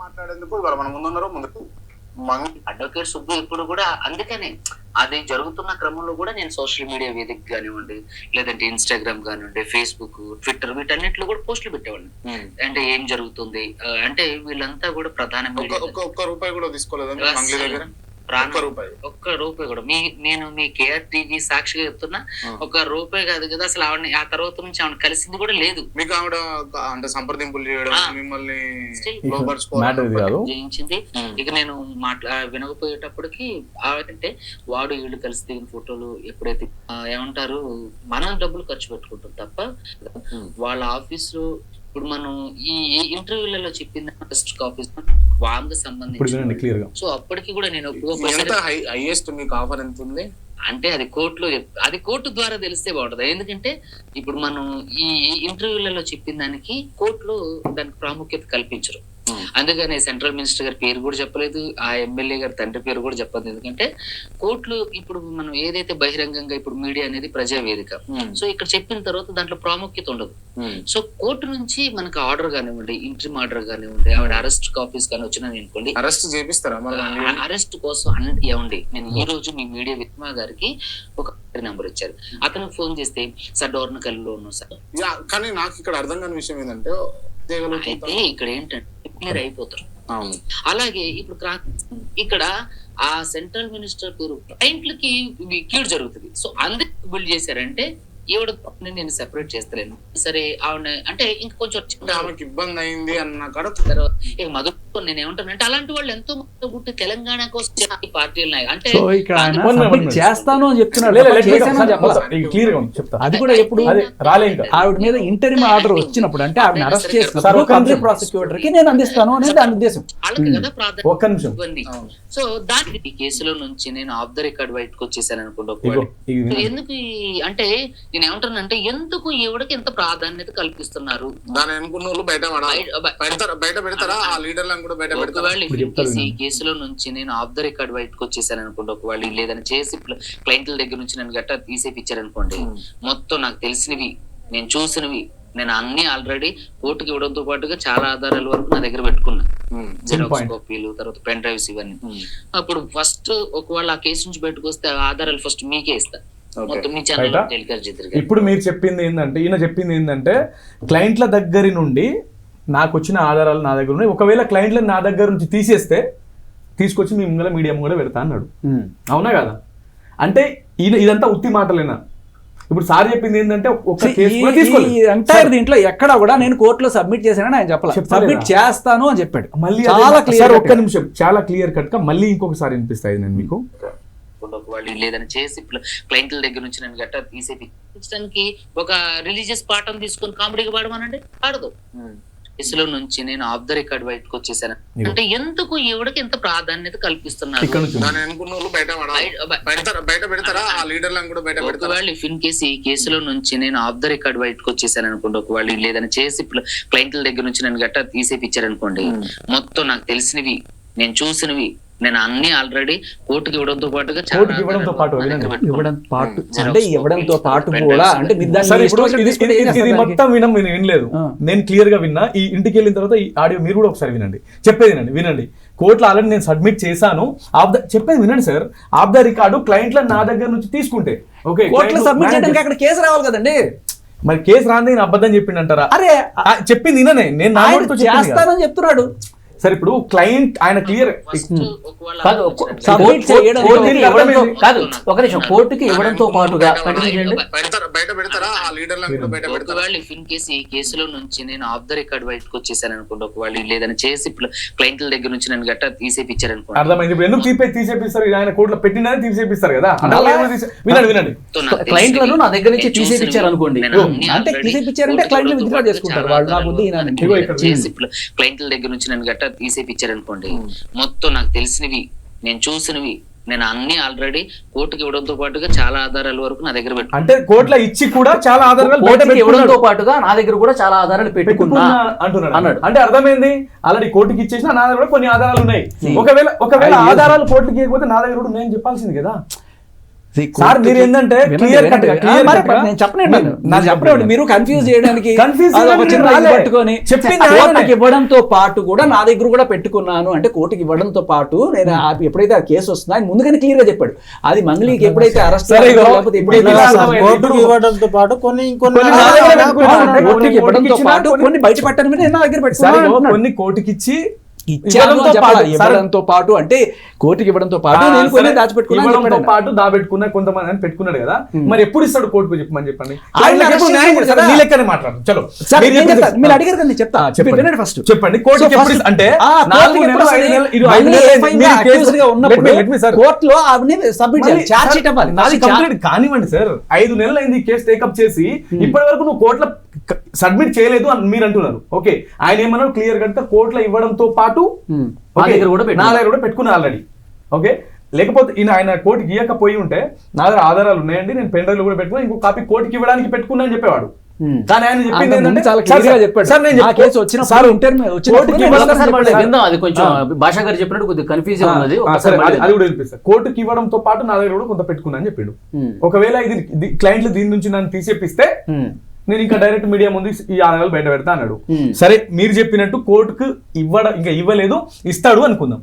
మాట్లాడేందుకు మన ముందున్నారు ముందుకు అడ్వకేట్ సుబ్బు ఇప్పుడు కూడా అందుకనే అది జరుగుతున్న క్రమంలో కూడా నేను సోషల్ మీడియా వేదిక కానివ్వండి, లేదంటే ఇన్స్టాగ్రామ్ కానివ్వండి, ఫేస్బుక్, ట్విట్టర్ వీటన్నిటిలో కూడా పోస్టులు పెట్టేవాడిని. అంటే ఏం జరుగుతుంది అంటే వీళ్ళంతా కూడా ప్రధాన ఒక్క రూపాయి కూడా తీసుకోలేదండి ఒక్క రూపాయి కూడా. నేను మీ కేఆర్ టీవీ సాక్షిగా చెప్తున్నా, ఒక్క రూపాయి కాదు కదా అసలు ఆవిడ ఆ తర్వాత నుంచి ఆవిడ కలిసింది కూడా లేదు. మీకు ఆవిడ అంటే సంప్రదింపులు చేయడం మిమ్మల్ని జయించింది. ఇక నేను వినకపోయేటప్పటికి ఆవిడంటే వాడు వీళ్ళు కలిసి దిగిన ఫోటోలు ఎప్పుడైతే ఏమంటారు మనం డబ్బులు ఖర్చు పెట్టుకుంటాం తప్ప వాళ్ళ ఆఫీసులో ఇప్పుడు మనం ఈ ఇంటర్వ్యూలలో చెప్పింది ఆఫీస్ వాళ్ళకి సంబంధించి. సో అప్పటికి కూడా నేను హైయెస్ట్ మీకు ఆఫర్ ఎంత ఉంది అంటే అది కోర్టు ద్వారా తెలిస్తే బాగుంటది. ఎందుకంటే ఇప్పుడు మనం ఈ ఇంటర్వ్యూలలో చెప్పిన దానికి కోర్టులో దానికి ప్రాముఖ్యత కల్పించరు. అందుకని సెంట్రల్ మినిస్టర్ గారి పేరు కూడా చెప్పలేదు, ఆ ఎమ్మెల్యే గారి తండ్రి పేరు కూడా చెప్పలేదు. ఎందుకంటే కోర్టులు ఇప్పుడు మనం ఏదైతే బహిరంగంగా ఇప్పుడు మీడియా అనేది ప్రజావేదిక, సో ఇక్కడ చెప్పిన తర్వాత దాంట్లో ప్రాముఖ్యత ఉండదు. సో కోర్టు నుంచి మనకు ఆర్డర్ కానివ్వండి, ఇంట్రీమ్ ఆర్డర్ కానివ్వండి, ఆవిడ అరెస్ట్ కాపీస్ కానీ వచ్చినా అనుకోండి, అరెస్ట్ చేపిస్తారా? అరెస్ట్ కోసం ఏమండి నేను ఈ రోజు మీ మీడియా విత్మా గారికి ఒక నెంబర్ ఇచ్చారు, అతనికి ఫోన్ చేస్తే సార్ డోర్నకల్లో ఉన్నాం సార్. కానీ నాకు ఇక్కడ అర్థం కాని విషయం ఏంటంటే అయితే ఇక్కడ ఏంటంటే క్లియర్ అయిపోతారు. అలాగే ఇప్పుడు ఇక్కడ ఆ సెంట్రల్ మినిస్టర్ పేరు క్లయింట్లకి కీడు జరుగుతుంది. సో అందరికి బిల్డ్ చేశారంటే ఈవిడ నేను సెపరేట్ చేస్తలేను సరే ఆవిడ అంటే ఇంకా కొంచెం ఆమెకి ఇబ్బంది అయింది అన్న కాడ ఇక మధు నేను ఏమంటానంటే అలాంటి వాళ్ళు ఎంతో పుట్టి తెలంగాణ కోసం పార్టీలు అంటే చేస్తాను అని చెప్తున్నాడు. అది కూడా ఎప్పుడు ఆవిడ మీద ఇంటర్వ్యూ ఆర్డర్ వచ్చినప్పుడు అంటే ఆవిడ అరెస్ట్ చేసినప్పుడు పబ్లిక్ ప్రాసిక్యూటర్ కి నేను అందిస్తాను అనేది దాని ఉద్దేశం. వాళ్ళకి కదా ప్రాధాన్యత. సో దానికి ఈ కేసులో నుంచి నేను ఆఫ్ ద రికార్డ్ బయటకు వచ్చేసాను అనుకుంటా. ఎందుకు అంటే నేను ఏమంటానంటే ఎందుకు ఈవిడకి ఎంత ప్రాధాన్యత కల్పిస్తున్నారు? దాని అనుకున్న వాళ్ళు బయట పెడతారా? ఆ లీడర్లను కూడా బయట పెడతారా? ఈ కేసులో నుంచి నేను ఆఫ్ ద రికార్డ్ బయటకు వచ్చేసాను అనుకోండి, ఒకవేళ లేదని చేసి క్లయింట్ల దగ్గర నుంచి నన్ను గట్టా తీసేపిచ్చారు అనుకోండి, మొత్తం నాకు తెలిసినవి నేను చూసినవి నేను అన్ని ఆల్రెడీ కోర్టుకి ఇవ్వడంతో పాటుగా చాలా ఆధారాల వరకు నా దగ్గర పెట్టుకున్నా, జిరాక్స్ కాపీలు, తర్వాత పెన్ డ్రైవ్స్ ఇవన్నీ. అప్పుడు ఫస్ట్ ఒకవేళ ఆ కేసు నుంచి బయటకు వస్తే ఆ ఆధారాలు ఫస్ట్ మీకే ఇస్తా, మొత్తం మీ ఛానల్ టెలికాస్ట్ చేద్దరు. ఇప్పుడు మీరు చెప్పింది ఏంటంటే, ఈయన చెప్పింది ఏంటంటే క్లయింట్ల దగ్గర నుండి నాకు వచ్చిన ఆధారాలు నా దగ్గర ఉన్నాయి, ఒకవేళ క్లయింట్లను నా దగ్గర నుంచి తీసేస్తే తీసుకొచ్చి మీ ముంగల మీడియా ముంగల పెడతా అన్నాడు. అవునా కదా? అంటే ఈయన ఇదంతా ఉత్తి మాటలేనా? ఇప్పుడు సార్ చెప్పింది ఏంటంటే ఒక ఎంటైర్ దీంట్లో ఎక్కడ కూడా నేను కోర్టులో సబ్మిట్ చేశానని ఆయన చెప్పలేదు, సబ్మిట్ చేస్తాను అని చెప్పాడు. మళ్ళీ చాలా క్లియర్, ఒక్క నిమిషం, చాలా క్లియర్ కట్ గా మళ్ళీ ఇంకొకసారి వినిపిస్తాయి నేను మీకు. వాళ్ళు లేదని చేసి క్లయింట్ల దగ్గర నుంచి నేను గట్ట తీసేపించడానికి ఒక రిలీజియస్ పాఠం తీసుకొని కామెడీగా పాడమనండి, పాడదు. కేసులో నుంచి నేను ఆఫ్ ద రికార్డ్ బయటకు వచ్చేసాను అంటే ఎందుకు ఎవడికి ఎంత ప్రాధాన్యత కల్పిస్తున్నారు? ఒకవేళ ఇఫ్ ఇన్ కేసు ఈ కేసులో నుంచి నేను ఆఫ్ ద రికార్డ్ బయటకు వచ్చేసాను అనుకోండి, ఒకవేళ లేదని చేసి క్లయింట్ల దగ్గర నుంచి నేను గట్ట తీసేపిచ్చారనుకోండి, మొత్తం నాకు తెలిసినవి, నేను చూసినవి, నేను అన్ని ఆల్రెడీ కోర్టుకి ఇవ్వడంతో పాటుగా ఇవ్వడంతో పాటు కూడా అంటే ఇది మొత్తం వినలేదు, నేను క్లియర్ గా విన్నా. ఈ ఇంటికి వెళ్ళిన తర్వాత ఈ ఆడియో మీరు కూడా ఒకసారి వినండి, చెప్పేది వినండి. కోర్టులో ఆల్రెడీ నేను సబ్మిట్ చేశాను, చెప్పేది వినండి సార్. ఆఫ్ ద రికార్డు క్లయింట్ల నా దగ్గర నుంచి తీసుకుంటే ఓకే, కోర్టులో సబ్మిట్ చేయడానికి అక్కడ కేసు రావాలి కదండి. మరి కేసు రాంది నేను అబద్ధం చెప్పిండంటారా? అరే చెప్పింది విననే, నేను చేస్తానని చెప్తున్నాడు. సరే ఇప్పుడు క్లయింట్ ఆయన క్లియర్ కాదు, ఒక నిమిషం, కోర్టుకి ఇవ్వడంతో పాటుగా ఒకవేళ ఇఫ్ ఇన్ కేసు ఈ కేసులో నుంచి నేను ఆఫ్ ద రికార్డ్ బయటకు వచ్చేసాను అనుకోండి, ఒకవేళ లేదని చేసి క్లయింట్ల దగ్గర నుంచి నేను గట్ట తీసేపిచ్చారనుకోండి. అర్థమైంది. ఎందుకు తీసేపిస్తారు? ఆయన కోర్టులో పెట్టినది తీసేపిస్తారు కదా. వినండి, క్లయింట్లను నా దగ్గర నుంచి తీసేపిచ్చారు అనుకోండి, అంటే తీసేపిచ్చారంటే క్లయింట్లు విత్డ్రా చేసుకుంటారు వాళ్ళు. నా బుద్ధి చేసి క్లయింట్ల దగ్గర నుంచి నేను గట్ట తీసేపిచ్చారనుకోండి, మొత్తం నాకు తెలిసినవి, నేను చూసినవి, నేను అన్ని ఆల్రెడీ కోర్టుకి ఇవ్వడంతో పాటుగా చాలా ఆధారాల వరకు నా దగ్గర పెట్టు. అంటే కోర్టులో ఇచ్చి కూడా చాలా ఆధారాలు ఇవ్వడంతో పాటుగా నా దగ్గర కూడా చాలా ఆధారాలు పెట్టుకున్నా అన్నాడు. అంటే అర్థమైంది, ఆల్రెడీ కోర్టుకి ఇచ్చేసిన నా దగ్గర కూడా కొన్ని ఆధారాలు ఉన్నాయి. ఒకవేళ ఆధారాలు కోర్టుకి ఇవ్వకపోతే నా దగ్గర కూడా నేను చెప్పాల్సింది కదా సార్. మీరు ఏంటంటే చెప్పండి, మీరు కన్ఫ్యూజ్ చేయడానికి పట్టుకొని ఇవ్వడంతో పాటు కూడా నా దగ్గర కూడా పెట్టుకున్నాను అంటే కోర్టుకి ఇవ్వడంతో పాటు నేను ఎప్పుడైతే ఆ కేసు వస్తుందో ఆయన ముందుగానే క్లియర్ గా చెప్పాడు. అది మంగళీకి ఎప్పుడైతే అరెస్ట్ ఇవ్వడంతో పాటు కొన్ని ఇవ్వడంతో పాటు కొన్ని బయట పెట్టడం మీద నా దగ్గర పెట్టుకున్నాను. కొన్ని కోర్టుకి ఇవ్వడంతో పాటు అంటే కోర్టుకి ఇవ్వడంతో పాటు దాచిపెట్టుకున్నాను పాటు దాబెట్టుకున్నా కొంతమంది అని పెట్టుకున్నాడు కదా. మరి ఎప్పుడు ఇస్తాడు కోర్టుకు చెప్పమని చెప్పండి. మాట్లాడు చలో, మీరు అడిగారు కదా, చెప్తా ఫస్ట్ చెప్పండి. కోర్టుకి ఎప్పుడు అంటే కోర్టులో సబ్మిట్ కానివ్వండి సార్. 5 నెలలు అయింది కేసు టేకప్ చేసి, ఇప్పటి వరకు నువ్వు కోర్టులో సబ్మిట్ చేయలేదు అని మీరు అంటున్నారు. ఓకే, ఆయన ఏమన్నారు క్లియర్ కట్ కోర్టులో ఇవ్వడంతో పాటు నా దగ్గర కూడా పెట్టుకున్నా ఆల్రెడీ. ఓకే, లేకపోతే ఆయన కోర్టుకి ఇవ్వకపోయి ఉంటే నా దగ్గర ఆధారాలు ఉన్నాయండి, నేను పెన్ డ్రైవ్ కూడా పెట్టుకున్నా, ఇంకో కాపీ కోర్టుకి ఇవ్వడానికి పెట్టుకున్నా అని చెప్పేవాడు. కానీ ఆయన చెప్పింది ఏంటంటే అది కొంచెం భాషా గారు చెప్పినట్టు కొద్దిగా కన్ఫ్యూజన్ ఉన్నది, అది కూడా వినిపిస్తారు. కోర్టుకి ఇవ్వడంతో పాటు నా దగ్గర కూడా కొంత పెట్టుకున్నా అని చెప్పిండు. ఒకవేళ ఇది క్లయింట్లు దీని నుంచి నన్ను తీసేపిస్తే నేను ఇంకా డైరెక్ట్ మీడియా ముందు ఈ ఆధారాలు బయట పెడతా అన్నాడు. సరే, మీరు చెప్పినట్టు కోర్టుకు ఇంకా ఇవ్వలేదు, ఇస్తాడు అనుకుందాం.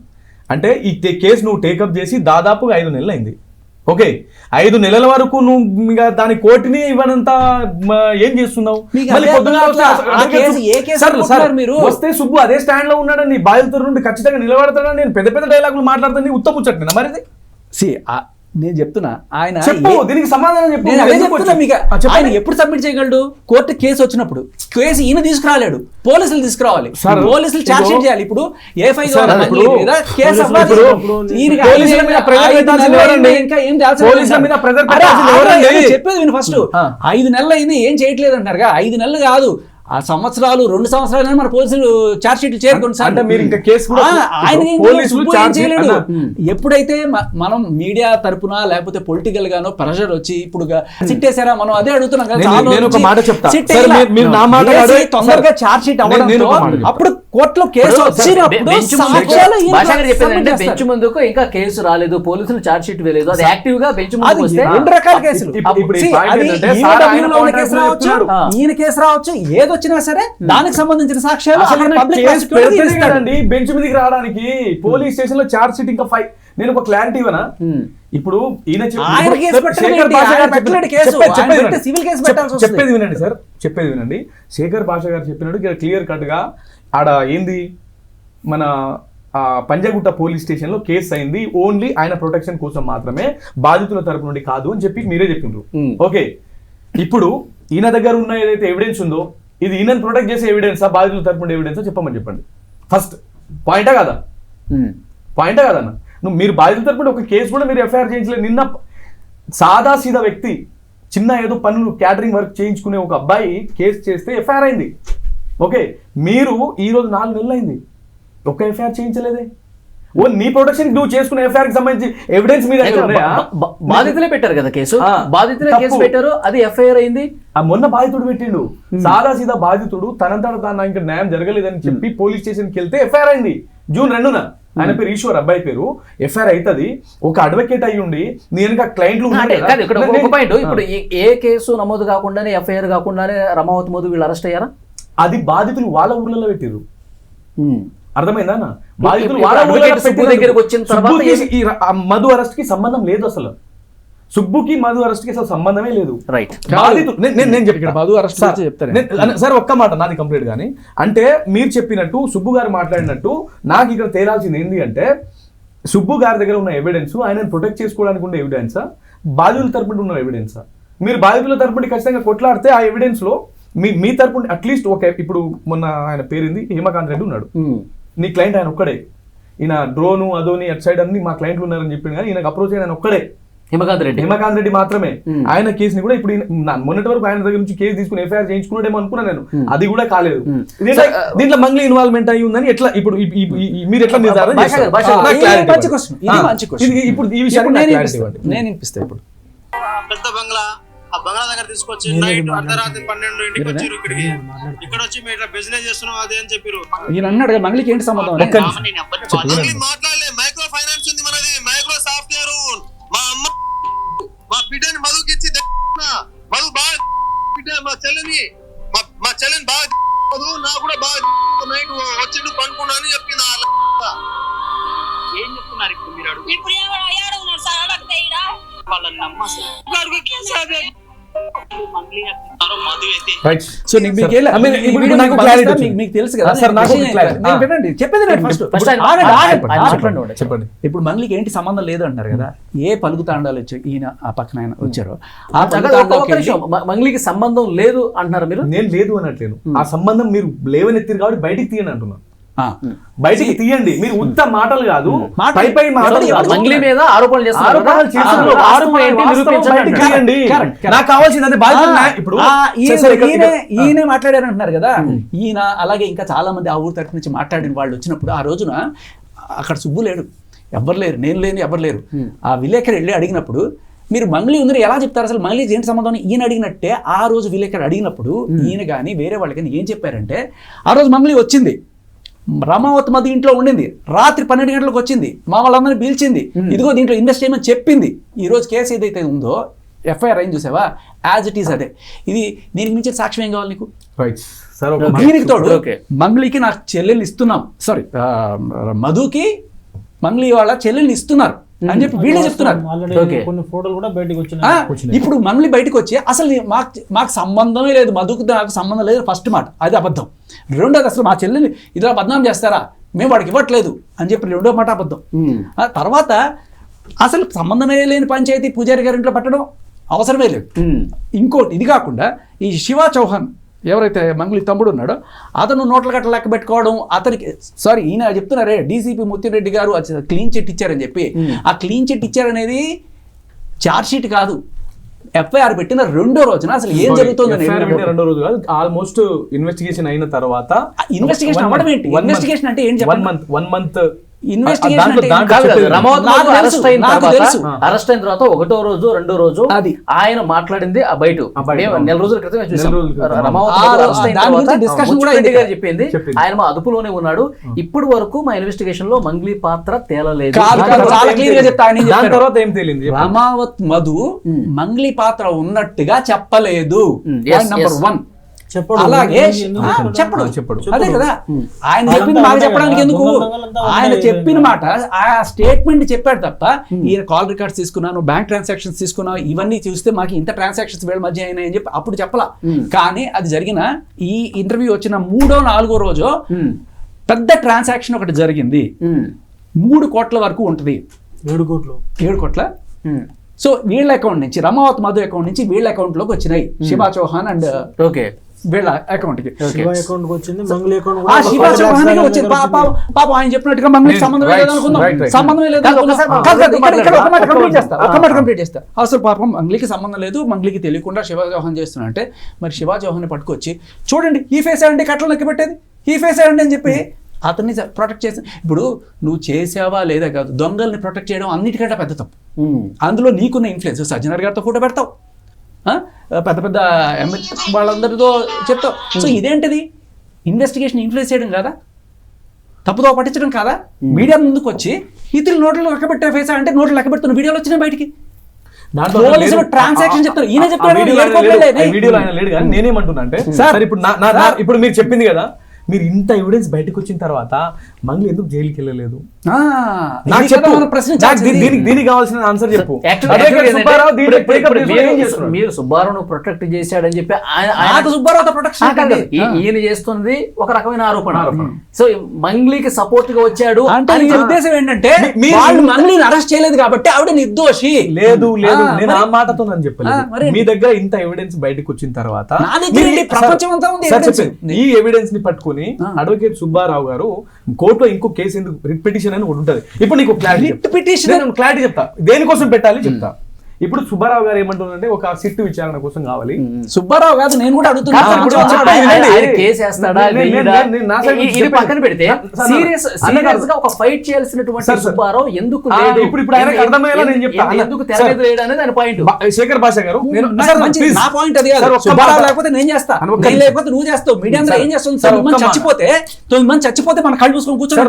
అంటే ఈ కేసు నువ్వు టేకప్ చేసి దాదాపుగా 5 నెలలు అయింది. ఓకే, 5 నెలల వరకు నువ్వు దాని కోర్టుని ఇవ్వనంత ఏం చేస్తున్నావు? వస్తే సుబ్బు అదే స్టాండ్ లో ఉన్నాడని బాధితుల నుండి ఖచ్చితంగా నిలబడతాడని నేను పెద్ద పెద్ద డైలాగులు మాట్లాడుతాను. ఉత్తమ ముచ్చట్లేనా మరి? నేను చెప్తున్నా, ఆయన దీనికి సమాధానం ఆయన ఎప్పుడు సబ్మిట్ చేయగలడు? కోర్టు కేసు వచ్చినప్పుడు. కేసు ఈయన తీసుకురాలేడు, పోలీసులు తీసుకురావాలి, పోలీసులు ఛార్జ్ షీట్ చేయాలి. ఇప్పుడు చెప్పేది విను ఫస్ట్. 5 నెలలు అయింది, ఏం చేయట్లేదు అంటారుగా. 5 నెలలు కాదు, 2 సంవత్సరాలు మన పోలీసులు ఛార్జ్ షీట్లు చేరుకోండి సార్. ఆయన ఎప్పుడైతే మనం మీడియా తరపున లేకపోతే పొలిటికల్ గానో ప్రెషర్ వచ్చి ఇప్పుడు సిట్టేసారా మనం అదే అడుగుతున్నాం కదా, తొందరగా ఛార్జ్ షీట్ అవ్వడంతో అప్పుడు కోర్టులో కేసు వచ్చినప్పుడు సాక్ష్యాలు ఈయన భాష గారు చెప్పింది అంటే submit బెంచ్ చేస్తారు. ముందుకు ఇంకా కేసు రాలేదు, పోలీసులు చార్జ్ షీట్ వేయలేదు, అది యాక్టివ్ గా బెంచ్ అది ముందుకు వస్తే రెండు రకాల కేసులు. ఇప్పుడు ఈ See, point అది ఏంటంటే ఈయన సార్ డబ్బులు ఆయన ఉన్న point కేసు of view రావచ్చు, చెప్తున్నాడు. ఈయన కేసు రావచ్చు, ఏదొచ్చినా సరే దానికి సంబంధించిన సాక్ష్యాలు అసలు అక్కడ ఆయన public కేసు prosecutor పెడితేనే తీస్తాడు. కదండి బెంచ్ మీదకి రావడానికి. పోలీస్ స్టేషన్ లో చార్జ్ షీట్ ఇంకా 5. నేను ఒక క్లారిటీ ఇవ్వనా? ఇప్పుడు ఈయన ఆయన కేసు పెట్టడం శేఖర్ ఏంటి? భాష ఆయన గారు పెట్టలేడు చెప్పిన- కేసు. చెప్పేది ఆయన వినండి. పెడితే civil case పెట్టాల్సి వస్తుంది. చెప్పేది వినండి సార్, చెప్పేది వినండి. శేఖర్ భాష గారు చెప్పినట్టు క్లియర్ కట్ గా ఆడ ఏంది మన పంజాగుట్ట పోలీస్ స్టేషన్ లో కేసు అయింది ఓన్లీ ఆయన ప్రొటెక్షన్ కోసం మాత్రమే, బాధితుల తరపు నుండి కాదు అని చెప్పి మీరే చెప్పిండ్రు. ఓకే, ఇప్పుడు ఈయన దగ్గర ఉన్న ఏదైతే ఎవిడెన్స్ ఉందో ఇది ఈయనను ప్రొటెక్ట్ చేసే ఎవిడెన్సా, బాధితుల తరపు నుండి ఎవిడెన్సా చెప్పమని చెప్పండి. ఫస్ట్ పాయింటా కాదా? పాయింటా కాదన్న? మీరు బాధితుల తరపున ఒక కేసు కూడా మీరు ఎఫ్ఐఆర్ చేయించలేదు. నిన్న సాదా సీదా వ్యక్తి చిన్న ఏదో పనులు క్యాటరింగ్ వర్క్ చేయించుకునే ఒక అబ్బాయి కేసు చేస్తే ఎఫ్ఐఆర్ అయింది. ఓకే, మీరు ఈ రోజు 4 నెలలు అయింది, ఒక ఎఫ్ఐఆర్ చేయించలేదే. ఓ నీ ప్రొటెక్షన్ నువ్వు చేసుకున్న ఎఫ్ఐఆర్ కి సంబంధించి ఎవిడెన్స్ మీద బాధితులే పెట్టారు కదా కేసు, ఆ, బాధితులే కేసు తప్పు. పెట్టారు, అది ఎఫ్ఐఆర్ అయింది. మొన్న బాధితుడు పెట్టిండు, సాదా సీదా బాధితుడు తనంతట తాను ఇంకా న్యాయం జరగలేదని చెప్పి పోలీస్ స్టేషన్ కి వెళ్తే ఎఫ్ఐఆర్ అయింది June 2న. ఆయన పేరు ఈశ్వర్, అబ్బాయి పేరు. ఎఫ్ఐఆర్ అవుతుంది. ఒక అడ్వకేట్ అయ్యి ఉండి నేను క్లయింట్లు అంటే కాదు, ఇక్కడ ఒక పాయింట్, ఇప్పుడు ఏ కేసు నమోదు కాకుండానే ఎఫ్ఐఆర్ కాకుండానే రమావతి మోదు వీళ్ళు అరెస్ట్ అయ్యారా? అది బాధితులు వాళ్ళ ఊర్లలో పెట్టిర్రు. అర్థమైందా? బాధితులు ఇప్పుడు వాళ్ళ ఊర్లలో advocate సుబ్బు పెట్టినందుకు దగ్గరికి వచ్చిన తర్వాత సుబ్బుకి మధు అరెస్ట్ కి సంబంధం లేదు. అసలు సుబ్బుకి మధు అరెస్ట్ కి అసలు సంబంధమే లేదు. రైట్. బాధితులు నేను ఇక్కడ మధు అరెస్ట్ గురించి చెప్తారు. సార్ ఒక్క మాట నాది కంప్లీట్ గానీ, అంటే మీరు చెప్పినట్టు సుబ్బు గారు మాట్లాడినట్టు నాకు ఇక్కడ తేలాల్సింది ఏంటి అంటే, సుబ్బు గారి దగ్గర ఉన్న ఎవిడెన్స్ ఆయనను ప్రొటెక్ట్ చేసుకోవడానికి ఉన్న ఎవిడెన్సా, బాధితుల తరపున ఉన్న ఎవిడెన్సా? మీరు బాధితుల తరపున ఖచ్చితంగా కొట్లాడితే ఆ ఎవిడెన్స్ లో మీ తరపున అట్లీస్ట్ ఒక, ఇప్పుడు మొన్న ఆయన పేరుంది హేమకాంత్ రెడ్డి ఉన్నాడు, నీ క్లయింట్ ఆయన ఒక్కడే. ఈయన డ్రోను అదోని అట్ సైడ్ అన్ని మా క్లయింట్లు ఉన్నారని చెప్పింది, కానీ ఈయనకు అప్రోచ్ ఆయన ఒక్కడే, హిమకాంత్ రెడ్డి మాత్రమే. ఆయన కేసుని కూడా ఇప్పుడు మొన్నటి వరకు ఆయన దగ్గర నుంచి కేసు తీసుకుని ఎఫ్ఐఆర్ చేయించుకున్నాడేమో అనుకున్నాను నేను, అది కూడా కాలేదు. దీంట్లో మంగ్లీ ఇన్వాల్వ్మెంట్ అయ్యి ఉందని ఎట్లా ఇప్పుడు మీరు ఎట్లా నిర్ధారణ చేస్తారు? మంచి క్వశ్చన్, ఇది మంచి క్వశ్చన్. ఇప్పుడు ఈ విషయాన్ని నేను వినిపిస్తా. ఇప్పుడు పెద్ద బంగ్లా, ఆ బంగ్లా దగ్గర తీసుకొచ్చి నైట్ అర్ధరాత్రి 12 వచ్చారు ఇక్కడికి. ఇక్కడ వచ్చి మీరు ఇట్లా బిజినెస్ చేస్తున్నాం అది అని చెప్పారు. ఈయన అన్నాడు మంగ్లీకి ఏంటి సంబంధం అని. మంగ్లీ మాట్లాడలే, మైక్రో ఫైనాన్స్ ఉంది మనది, మైక్రో సాఫ్ట్వేర్. మా అమ్మ మా బిడ్డని మధుకి ఇచ్చి మధు బాగా బిడ్డ, మా చెల్లిని బాగా మధు నాకు కూడా బాగా నైట్ వచ్చి పనుకున్నాను చెప్పింది. ఏం చెప్తున్నారు ఇప్పుడు మీరు? అడుగు సార్ అడగతే వాళ్ళని నమ్మసలు మంగ్లీ మధు అయితే సో మీకు తెలుసు కదా సార్, నాకు clarity. నేను వినండి, చెప్పేది నేను first. First ఆయన- ఆగండి, ఆయన చెప్పండి. చెప్పండి. ఇప్పుడు మంగ్లీకి ఏంటి సంబంధం లేదు అంటారు కదా. ఏ పలుకుతాండాలు వచ్చి ఈయన ఆ పక్కన ఆయన వచ్చారో ఆ ఒక్క పలుకుతాండాలకి నిమిషం, మంగ్లీకి సంబంధం లేదు అంటున్నారు మీరు? నేను లేదు అనట్లేను, ఆ సంబంధం మీరు లేవనెత్తిరు కాబట్టి బయటికి తీయండి అంటున్నాను. ఆ. బయటికి తీయండి. మీరు ఉత్త మాటలు కాదు, మాటలు- పై మాటలు కాదు. మంగ్లీ మీద ఆరోపణలు చేస్తున్నారు కదా, ఆరోపణలు చేస్తున్నారు. ఆ వాస్తవం వాస్తవం ఏంటి వాస్తవం నిరూపించండి బయటికి అంటున్నారు. తీయండి. Correct. నాకు కావాల్సింది అదే బాధ్యత. ఇప్పుడు ఈయనే మాట్లాడారు అంటున్నారు కదా. ఈయన అలాగే ఇంకా చాలా మంది ఆ ఊరు తరపు నుంచి మాట్లాడిన వాళ్ళు వచ్చినప్పుడు ఆ రోజున అక్కడ సుబ్బు లేడు, ఎవ్వరు లేరు, నేను లేని ఎవరు లేరు. ఆ విలేకరు వెళ్ళి అడిగినప్పుడు మీరు మంగ్లీ ఉందని ఎలా చెప్తారు? అసలు మంగ్లీ ఏంటి సంబంధం? ఈయన అడిగినట్టే ఆ రోజు విలేకరు అడిగినప్పుడు ఈయన కానీ వేరే వాళ్ళకి కానీ ఏం చెప్పారంటే, ఆ రోజు మంగ్లీ వచ్చింది, రమావతి మధు ఇంట్లో ఉండింది, రాత్రి 12 గంటలకు వచ్చింది, మా వాళ్ళందరినీ పిలిచింది, ఇదిగో దీంట్లో ఇన్వెస్ట్ చేయమని చెప్పింది. ఈ రోజు కేసు ఏదైతే ఉందో ఎఫ్ఐఆర్ అయింది చూసావా, యాజ్ ఇట్ ఈస్ అదే. ఇది దీనికి మించిన సాక్ష్యం ఏం కావాలి నీకు? దీనికి తోడు మంగ్లీకి నాకు చెల్లెల్ని ఇస్తున్నాం, సారీ మధుకి మంగ్లీ వాళ్ళ చెల్లెల్ని ఇస్తున్నారు అని చెప్పి వీళ్ళే చెప్తున్నారు. కొన్ని ఫోటోలు కూడా బయటకు వచ్చినాయి. ఇప్పుడు మంగ్లీ బయటకు వచ్చి అసలు మాకు సంబంధమే లేదు, మధుకు నాకు సంబంధం లేదు ఫస్ట్ మాట, అది అబద్ధం. రెండోది అసలు మా చెల్లెల్ని ఇలా బదనాం చేస్తారా, మేము వాడికి ఇవ్వట్లేదు అని చెప్పి రెండో మాట అబద్ధం. తర్వాత అసలు సంబంధమే లేని పంచాయతీ పూజారి గారి ఇంట్లో పెట్టడం అవసరమే లేదు. ఇంకోటి ఇది కాకుండా ఈ శివ చౌహాన్ ఎవరైతే మంగ్లీ తమ్ముడు ఉన్నాడో అతను నోట్ల గట్ల లెక్క పెట్టుకోవడం, అతనికి సారీ ఈయన చెప్తున్నారే డీసీపీ ముత్తిరెడ్డి గారు క్లీన్ చిట్ ఇచ్చారని చెప్పి, ఆ క్లీన్ చిట్ ఇచ్చారనేది ఛార్జ్ షీట్ కాదు, ఎఫ్ఐఆర్ పెట్టిన రెండో రోజున అసలు ఏం జరుగుతుంది రెండో రోజు కాదు, ఆల్మోస్ట్ ఇన్వెస్టిగేషన్ అయిన తర్వాత ఇన్వెస్టిగేషన్ అవ్వడం ఏంటి? ఇన్వెస్టిగేషన్ అంటే ఏంటి? 1 month ఇన్వెస్టిగేషన్ దాంట్లో- దాంట్లో కాదు చెప్పేది. రమావత్ నాకు తెలుసు, అరెస్ట్ అయిన నాకు తర్వాత తెలుసు. అరెస్ట్ అయిన తర్వాత ఒకటో రోజు రెండో రోజు అది. ఆయన మాట్లాడింది ఆ బయట మేము నెల రోజుల క్రితమే చూసాం. నెల రోజుల క్రితం. రమావత్ ఆ మధు రోజు అరెస్ట్ అయిన దాని గురించి తర్వాత discussion కూడా ముచ్చిరెడ్డి అయింది. గారు చెప్పింది ఆయన మా అదుపులోనే ఉన్నాడు. ఇప్పటి వరకు మా ఇన్వెస్టిగేషన్ లో మంగ్లీ పాత్ర తేలలేదు. కాదు, దాని కాదు, తర్వాత చాలా ఏం క్లియర్ గా తేలింది? చెప్తా. ఆయన ఏం దాని చెప్పాడు? తర్వాత ఏం తేలింది? రమావత్ మధు మంగ్లీ పాత్ర ఉన్నట్టుగా చెప్పలేదు. yes, number yes. 1. చెప్పడు. అలాగే ఎందుకు చెప్పడు. చెప్పడు. అదే కదా ఆయన అదంతా చెప్పింది మాకు అంతే చెప్పడానికి కదా, ఎందుకు? దొంగలంతా ఆయన ఉన్నాయి. చెప్పిన మాట ఆ స్టేట్మెంట్ చెప్పాడు తప్ప ఈయన కాల్ రికార్డ్స్ తీసుకున్నాను, బ్యాంక్ ట్రాన్సాక్షన్స్ తీసుకున్నాను, ఇవన్నీ చూస్తే మాకు ఇంత ట్రాన్సాక్షన్స్ వీళ్ళ మధ్య అయినాయని చెప్పి అప్పుడు చెప్పలా. కానీ అది జరిగిన ఈ ఇంటర్వ్యూ వచ్చిన 3వ 4వ రోజు పెద్ద ట్రాన్సాక్షన్ ఒకటి జరిగింది. 3 కోట్ల వరకు ఉంటుంది. 7 కోట్లు 7 కోట్ల. సో వీళ్ళ అకౌంట్ నుంచి రమావత్ మధు అకౌంట్ నుంచి వీళ్ళ అకౌంట్ లోకి వచ్చినాయి. శివా చౌహాన్ అండ్ ఓకే వీళ్ళ అకౌంట్ కి. శివ అకౌంట్ కి వచ్చింది, మంగ్లీ అకౌంట్ ఆ శివా చౌహాన్ వచ్చింది. పాపం ఆయన చెప్పినట్టుగా మంగ్లీకి సంబంధమే Right, లేదనుకుందాం. right, right. సంబంధమే లేదు కాదు, అనుకుందాం. ఒకసారి కాదు, కాదు, ఇక్కడ ఒక మాట ఒక్క కంప్లీట్ మాట. చేస్తా. ఒక మాట కంప్లీట్ చేస్తా. అసలు పాపం మంగ్లీకి సంబంధం లేదు, మంగ్లీకి తెలియకుండా శివా చౌహాన్ చేస్తున్నా అంటే మరి శివా చౌహాన్ పట్టుకొచ్చి చూడండి ఈ ఫేస్ అంటే కట్టలు నొక్కి పెట్టేది, ఈ ఫేస్ అని చెప్పి అతన్ని ప్రొటెక్ట్ చేసి. ఇప్పుడు నువ్వు చేసావా లేదా కాదు, దొంగల్ని ప్రొటెక్ట్ చేయడం అన్నిటికంటే పెద్ద తప్పు. అందులో నీకున్న ఇన్ఫ్లుయెన్స్ సజ్జనర్ గారితో ఫోటో పెడతావు, పెద్ద పెద్ద ఎమ్మెల్యే వాళ్ళందరితో చెప్తావు. సో ఇదేంటిది? ఇన్వెస్టిగేషన్ ఇన్ఫ్లుయెన్స్ చేయడం కాదా? తప్పుదో పట్టించడం కాదా? మీడియా ముందుకు వచ్చి ఇతరులు నోట్లు లెక్క పెట్టే ఫేసా అంటే నోట్లు లెక్క పెడుతున్న వీడియోలు వచ్చినాయి బయటికి. పోలీసులు ట్రాన్సాక్షన్ చెప్తారు, ఈయన చెప్తాడు వీడియోలో ఆయన లేడు. కానీ నేనేమంటున్నా అంటే సార్ ఇప్పుడు మీరు చెప్పింది కదా, మీరు ఇంత ఎవిడెన్స్ బయటకు వచ్చిన తర్వాత మంగ్లీ ఎందుకు జైలుకి వెళ్ళలేదు? నాకు చెప్పు. దీనికి కావాల్సిన ఆన్సర్ చెప్పు. మీరు సుబ్బారావును ప్రొటెక్ట్ చేశాడని చెప్పి సుబ్బారావు ప్రొటెక్షన్ ఈయన చేస్తున్నది ఒక రకమైన ఆరోపణ. సో మంగ్లీకి సపోర్ట్ గా వచ్చాడు అంటే మీ ఉద్దేశం ఏంటంటే వాళ్ళు మంగ్లీని అరెస్ట్ చేయలేదు కాబట్టి ఆవిడ నిర్దోషి. లేదు లేదు, నేను ఆ మాటతో నన్ను చెప్పలేదు. మీ దగ్గర ఇంత ఎవిడెన్స్ బయటకు వచ్చిన తర్వాత ప్రపంచం అంతా ఉంది ఈ ఎవిడెన్స్ ని పట్టుకుని అడ్వకేట్ సుబ్బారావు గారు కోర్టులో ఇంకో కేసు ఎందుకు రిట్ పిటిషన్ అని ఒకటి ఉంటుంది. ఇప్పుడు నీకు క్లారిటీ చెప్తా, దేనికోసం పెట్టాలి చెప్తా. ఇప్పుడు సుబ్బారావు గారు ఏమంటున్నారంటే ఒక సిట్టు విచారణ కోసం కావాలి. సుబ్బారావు కాదు, నేను కూడా అడుగుతున్నా. పక్కన పెడితే సీరియస్ గా ఒక ఫైట్ చేయాల్సినటువంటి సుబ్బారావు ఎందుకు ఇప్పుడు ఆయనకు అర్థమయ్యేలా నేను చెప్తాను ఎందుకు తెర మీద లేడు అనేది ఆయన పాయింట్. శేఖర్ భాష గారు, నా పాయింట్ అది కాదు. సుబ్బారావు లేకపోతే నేను చేస్తా, నేను లేకపోతే నువ్వు చేస్తావు. మీడియా ఏం చేస్తుంది? 9 మంది చచ్చిపోతే మన కళ్ళు చూసుకొని కూర్చొని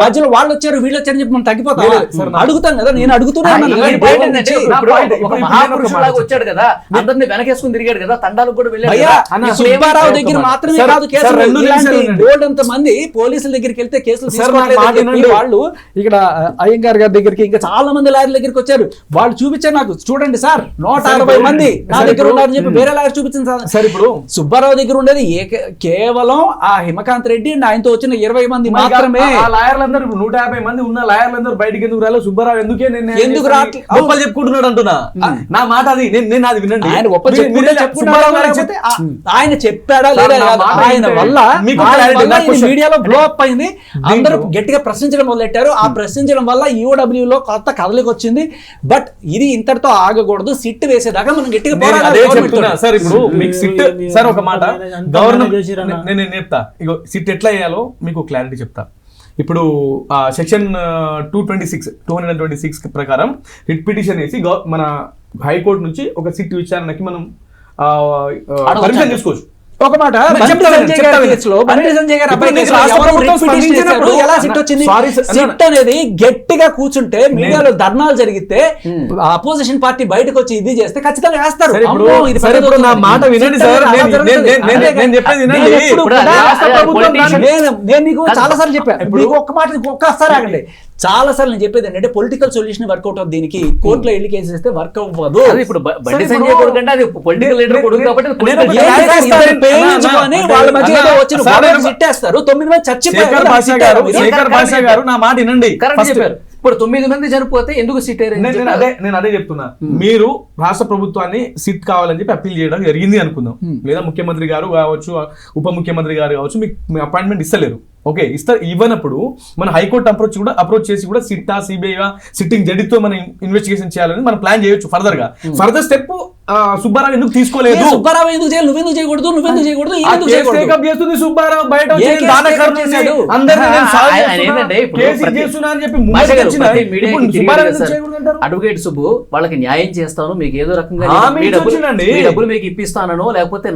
మధ్యలో వాళ్ళు వచ్చారు వీళ్ళు వచ్చారని చెప్పి మనం తగ్గిపోతాం. అడుగుతాం కదా, నేను అడుగుతున్నా. ఒక మహాపురుషులాగా వచ్చాడు కదా, అందరిని వెనకేసుకుని తిరిగాడు కదా, తండాలకు కూడా వెళ్ళాడు. సుబ్బారావు దగ్గర మాత్రమే కాదు కేసులు, బోల్డంత మంది పోలీసుల దగ్గరికి వెళ్తే కేసులు తీసుకోవట్లేదు. వాళ్ళు ఇక్కడ అయ్యంగార్ గారి దగ్గరికి ఇంకా చాలా మంది లాయర్ల దగ్గరికి వచ్చారు. వాళ్ళు చూపించారు నాకు, చూడండి సార్ 160 మంది నా దగ్గర ఉన్నారని చెప్పి వేరే లాయర్ చూపించింది సార్. ఇప్పుడు సుబ్బారావు దగ్గర ఉండేది కేవలం ఆ హిమకాంత్ రెడ్డి ఆయనతో వచ్చిన 20 మంది మాత్రమే. ఆ లాయర్లందరూ 150 మంది ఉన్న లాయర్లందరూ బయటకి ఎందుకు రాలేదు? సుబ్బారావు ఎందుకు రావట్లేదు చెప్పుకుంటున్నాడు అంటున్నా. నా మాట అది, నేను అది వినండి. ఆయన ఆయన చెప్పాడా లేదా? ఆయన వల్ల మీడియాలో బ్లో అప్ అయింది, అందరూ గట్టిగా ప్రశ్నించడం మొదలెట్టారు. ఆ ప్రశ్నించడం వల్ల ఈఓడబ్ల్యూ లో కొత్త కదలికి వచ్చింది. బట్ ఇది ఇంతటితో ఆగకూడదు, సిట్ వేసేదాకా మనం గట్టిగా పోరాడాలి. సార్ ఇప్పుడు మీకు సిట్ సార్ ఒక మాట గవర్నమెంట్ నేను చెప్తా, ఇగో సిట్ ఎట్లా వేయాలో మీకు క్లారిటీ చెప్తా. ఇప్పుడు సెక్షన్ 226 ప్రకారం రిట్ పిటిషన్ వేసి మన హైకోర్టు నుంచి ఒక సిట్ విచారణకి మనం పర్మిషన్ తీసుకోవచ్చు. ఒక మాట సిట్ అనేది గట్టిగా కూర్చుంటే మీడియాలో ధర్నాలు జరిగితే అపోజిషన్ పార్టీ బయటకు వచ్చి ఇది చేస్తే ఖచ్చితంగా వేస్తారు. నా మాట వినండి సార్, నేను నీకు చాలా సార్లు చెప్పాను. ఒక్క మాట ఒక్కసారి ఆగండి. చాలా సార్లు నేను చెప్పేది ఏంటంటే పొలిటికల్ సొల్యూషన్ వర్కౌట్ అవుతుంది. దీనికి కోర్టులో వెళ్ళి కేసు చేస్తే వర్క్ అవ్వదు. ఇప్పుడు బండి సంజయ్ కొడుకు అంటే అది పొలిటికల్ లీడర్ కొడుకు కాబట్టి వాళ్ళ మధ్య సిట్టేస్తారు. 9 మంది చచ్చిపోయారు. శేఖర్ భాష గారు నా మాట వినండి. చెప్పారు ఇప్పుడు 9 మంది చనిపోతే ఎందుకు సిట్ నేను అదే చెప్తున్నా. మీరు రాష్ట్ర ప్రభుత్వాన్ని సిట్ కావాలని చెప్పి అప్పీల్ చేయడం జరిగింది అనుకుందాం, లేదా ముఖ్యమంత్రి గారు కావచ్చు ఉప ముఖ్యమంత్రి గారు కావచ్చు మీకు అపాయింట్మెంట్ ఇస్తలేరు. ఓకే ఇవ్వనప్పుడు మన హైకోర్టు అప్రోచ్ చేసి కూడా సిట్టా సిబిఐ సిట్టింగ్ జడ్జితో మనం ఇన్వెస్టిగేషన్ చేయాలని మనం ప్లాన్ చేయొచ్చు ఫర్దర్ స్టెప్ సుబ్బారావు ఎందుకు తీసుకోలేదు? సుబ్బారావు ఎందుకు చేయాలి? నువ్వెందుకు చేయకూడదు? నువ్వెందుకు చేయకూడదు? ఈయన ఎందుకు చేయకూడదు? సుబ్బారావు బయట ఏ కేసు టేకప్ చేశాడు? అడ్వకేట్ సుబ్బు వాళ్ళకి న్యాయం చేస్తాను, మీకు ఏదో రకంగా మీ డబ్బులు మీకు ఇప్పిస్తానో లేకపోతే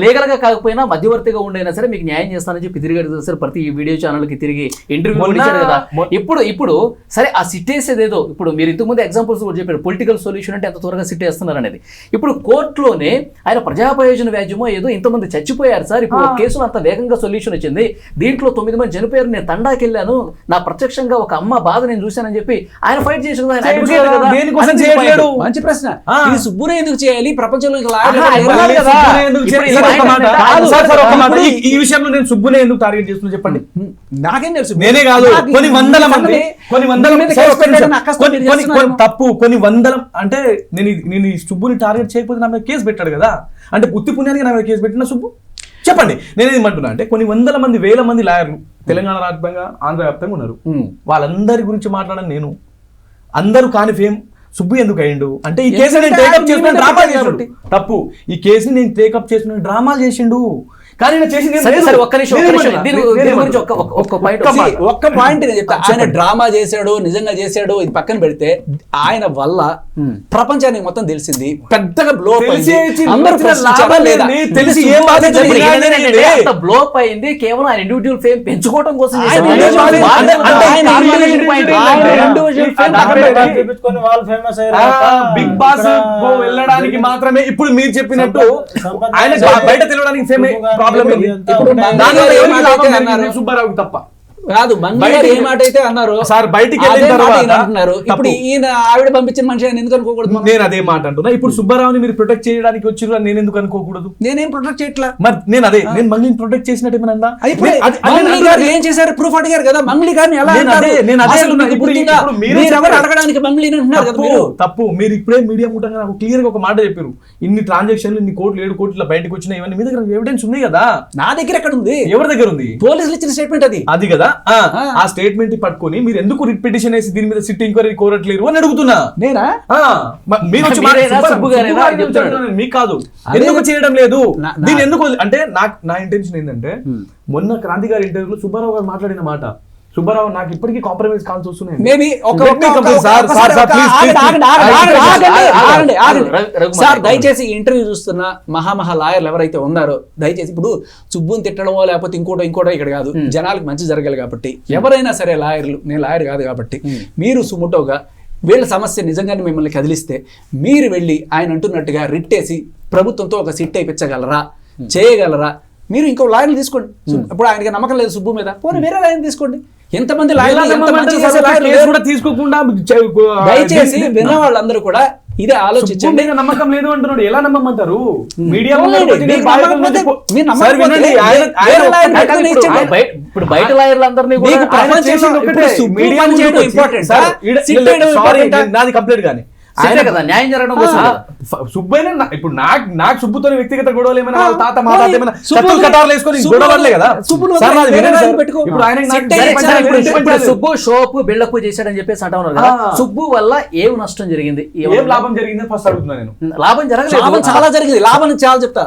లీగల్ గా కాకపోయినా మధ్యవర్తిగా ఉండైనా సరే మీకు న్యాయం చేస్తానని చెప్పి తిరిగి సరే ప్రతి వీడియో ఛానల్ కి తిరిగి ఇంటర్వ్యూ ఇచ్చారు కదా. ఇప్పుడు సరే ఆ సిట్టేసేది ఏదో ఇప్పుడు మీరు ఇంతకుముందు ఎగ్జాంపుల్స్ కూడా చెప్పారు, పొలిటికల్ సొల్యూషన్ అంటే ఎంత త్వరగా సిట్ వేస్తున్నారు అనేది. ఇప్పుడు కోర్టులోనే ఆయన ప్రజా ప్రయోజన వ్యాజ్యమో ఏదో ఇంతమంది చచ్చిపోయారు సార్, ఇప్పుడు కేసులో అంత వేగంగా సొల్యూషన్ వచ్చింది, దీంట్లో 9 మంది చనిపోయారు, నేను తండాకి వెళ్ళాను, నా ప్రత్యక్షంగా ఒక అమ్మ బాధ నేను చూశానని చెప్పి ఆయన ఫైట్ చేసిన మంచి ప్రశ్న. ఇది సుబ్బునే ఎందుకు చేయాలి? ప్రపంచంలో ఈ విషయంలో నేను సుబ్బునే ఎందుకు టార్గెట్ చేస్తున్నా చెప్పండి. నాకేం తెలుసు? నేనే కాదు, కొన్ని వందల మంది తప్పు, కొన్ని వందల అంటే నేను ఈ సుబ్బుని టార్గెట్ చేయకపోతే నా మీద కేసు పెట్టాడు కదా, అంటే పుత్తి పుణ్యానికి నా మీద కేసు పెట్టిన సుబ్బు చెప్పండి. నేనేమంటున్నా అంటే కొన్ని వందల మంది వేల మంది లాయర్లు తెలంగాణ రాజ్యాంగంగా ఆంధ్ర వ్యాప్తంగా ఉన్నారు, వాళ్ళందరి గురించి మాట్లాడడం నేను అందరూ కాని ఫేమ్ సుబ్బు ఎందుకు అయ్యిండు అంటే ఈ కేసు నేను టేకప్ చేసుకుని డ్రామా చేసాడు. తప్పు, ఈ కేసుని నేను టేకప్ చేసుకుని డ్రామాలు చేసిండు. కానీ ఒక్క పాయింట్ నేను చెప్తా, ఆయన డ్రామా చేశాడు నిజంగా చేశాడు ఇది పక్కన పెడితే ఆయన వల్ల ప్రపంచానికి మొత్తం తెలిసింది, పెద్దగా బ్లోప్ బ్లోప్ అయింది కేవలం ఆయన ఇండివిజువల్ ఫేమ్ పెంచుకోవడం కోసం. బిగ్ బాస్ వెళ్ళడానికి మాత్రమే ఇప్పుడు మీరు చెప్పినట్టు ఆయన బయట తెలియడానికి ఫేమ్ సుబ్బారావుకి తప్ప కాదు. మంగళవారం ఏ మాట అయితే అన్నారు సార్ బయటికి అంటున్నారు, ఇప్పుడు ఈయన ఆవిడ పంపించిన మనిషి ఆయన ఎందుకు అనుకోకూడదు? నేను అదే మాట అంటున్నా. ఇప్పుడు సుబ్బారావుని మీరు ప్రొటెక్ట్ చేయడానికి వచ్చిర్రు అని నేను ఎందుకు అనుకోకూడదు? నేనేం ప్రొటెక్ట్ చేయట్లా. మరి నేను మంగళని ప్రొటెక్ట్ చేసినట్టేమన్నా ఏం చేశారు? ప్రూఫ్ అడిగారు కదా మంగళి గారిని ఎలా అడగడానికి మంగళి అంటున్నారు కదా మీరు. తప్పు. మీరు ఇప్పుడే మీడియా ముఠంగా నాకు క్లియర్ గా ఒక మాట చెప్పారు, ఇన్ని ట్రాన్సాక్షన్లు ఇన్ని కోట్లు 7 కోట్ల బయటకు వచ్చినాయి, ఇవన్నీ మీ దగ్గర ఎవిడెన్స్ ఉన్నాయి కదా. నా దగ్గర ఎక్కడ ఉంది? ఎవరి దగ్గర ఉంది? పోలీసులు ఇచ్చిన స్టేట్మెంట్ అది కదా. ఆ స్టేట్మెంట్ పట్టుకొని మీరు ఎందుకు రిట్ పిటిషన్ వేసి దీని మీద సిట్ ఎంక్వైరీ కోరట్లేరు అని అడుగుతున్నా. నేనా? మీరు మీకు కాదు, ఎందుకు చేయడం లేదు దీని ఎందుకు అంటే నా ఇంటెన్షన్ ఏంటంటే మొన్న క్రాంతి గారి ఇంటర్వ్యూలో సుబ్బారావు గారు మాట్లాడిన మాట, సుబ్బారావు నాకు ఇప్పటికీ కాంప్రమైజ్ కాల్స్ వస్తున్నాయి. దయచేసి ఇంటర్వ్యూ చూస్తున్న మహామహా లాయర్లు ఎవరైతే ఉన్నారో దయచేసి ఇప్పుడు సుబ్బుని తిట్టడమో లేకపోతే ఇంకోటో ఇక్కడ కాదు, జనాలకు మంచి జరగాలి కాబట్టి ఎవరైనా సరే లాయర్లు, నేను లాయర్ కాదు కాబట్టి మీరు సుముటోగా వీళ్ళ సమస్య నిజంగానే మిమ్మల్ని కదిలిస్తే మీరు వెళ్ళి ఆయన అంటున్నట్టుగా రిట్టేసి ప్రభుత్వంతో ఒక సిట్ అయిపించగలరా, చేయగలరా? మీరు ఇంకో లాయర్లు తీసుకోండి. ఇప్పుడు ఆయనకి నమ్మకం లేదు సుబ్బు మీద, పోనీ వేరే లాయర్ని తీసుకోండి. ఎంతమంది లాయర్లు తీసుకోకుండా దయచేసి విన్న వాళ్ళందరూ కూడా ఇదే ఆలోచించండి. నమ్మకం లేదు అంటున్నాడు, ఎలా నమ్మమంటారు? మీడియా ఇప్పుడు బయట లాయర్లందరినీ నాది కంప్లీట్ గానీ ఆయన కదా న్యాయం జరగడం కోసం. సుబ్బైనా ఇప్పుడు నాకు సుబ్బుతో వ్యక్తిగత గొడవలు ఏమైనా తాత మా తాత ఏమైనా కటార్లు వేసుకొని గొడవలే కదా. సుబ్బు షోప్ బిల్డప్ చేశాడని చెప్పేసి అంటా ఉన్నారు కదా, సుబ్బు వల్ల ఏం నష్టం జరిగింది, ఏం లాభం జరిగింది ఫస్ట్ అడుగుతున్నా నేను. లాభం జరగలేదు, చాలా జరిగింది. లాభం చాలా చెప్తా,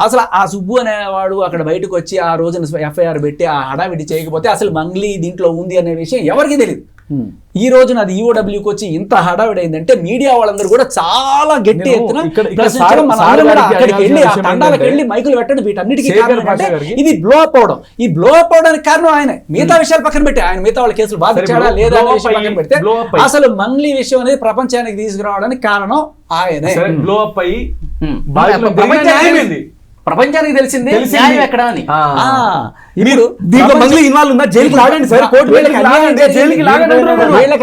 అసలు ఆ సుబ్బు అనేవాడు అక్కడ బయటకు వచ్చి ఆ రోజున ఎఫ్ఐఆర్ పెట్టి ఆ హడావిడి చేయకపోతే అసలు మంగ్లీ దీంట్లో ఉంది అనే విషయం ఎవరికి తెలియదు. ఈ రోజున అది ఈఓడబ్ల్యూకి వచ్చి ఇంత హడావిడి అయిందంటే మీడియా వాళ్ళందరూ కూడా చాలా గట్టి ఎత్తున అక్కడికి వెళ్ళి మైకులు పెట్టండి. వీటన్నిటికీ ఇది బ్లో అప్ అవడం, ఈ బ్లో అప్ అవడానికి కారణం ఆయన. మిగతా విషయాలు పక్కన పెట్టి ఆయన మిగతా వాళ్ళ కేసులు బాధించాడా లేదా అనే విషయం పక్కన పెడితే అసలు మంగ్లీ విషయం అనేది ప్రపంచానికి తీసుకురావడానికి కారణం ఆయనే. బ్లో అప్ అయ్యి ప్రపంచానికి తెలిసింది ఎక్కడ అని. ఇప్పుడు దీంట్లో మంగ్లీ ఇన్వాల్వ్ ఉందా? జైలుకి లాగండి సార్, వీళ్ళకి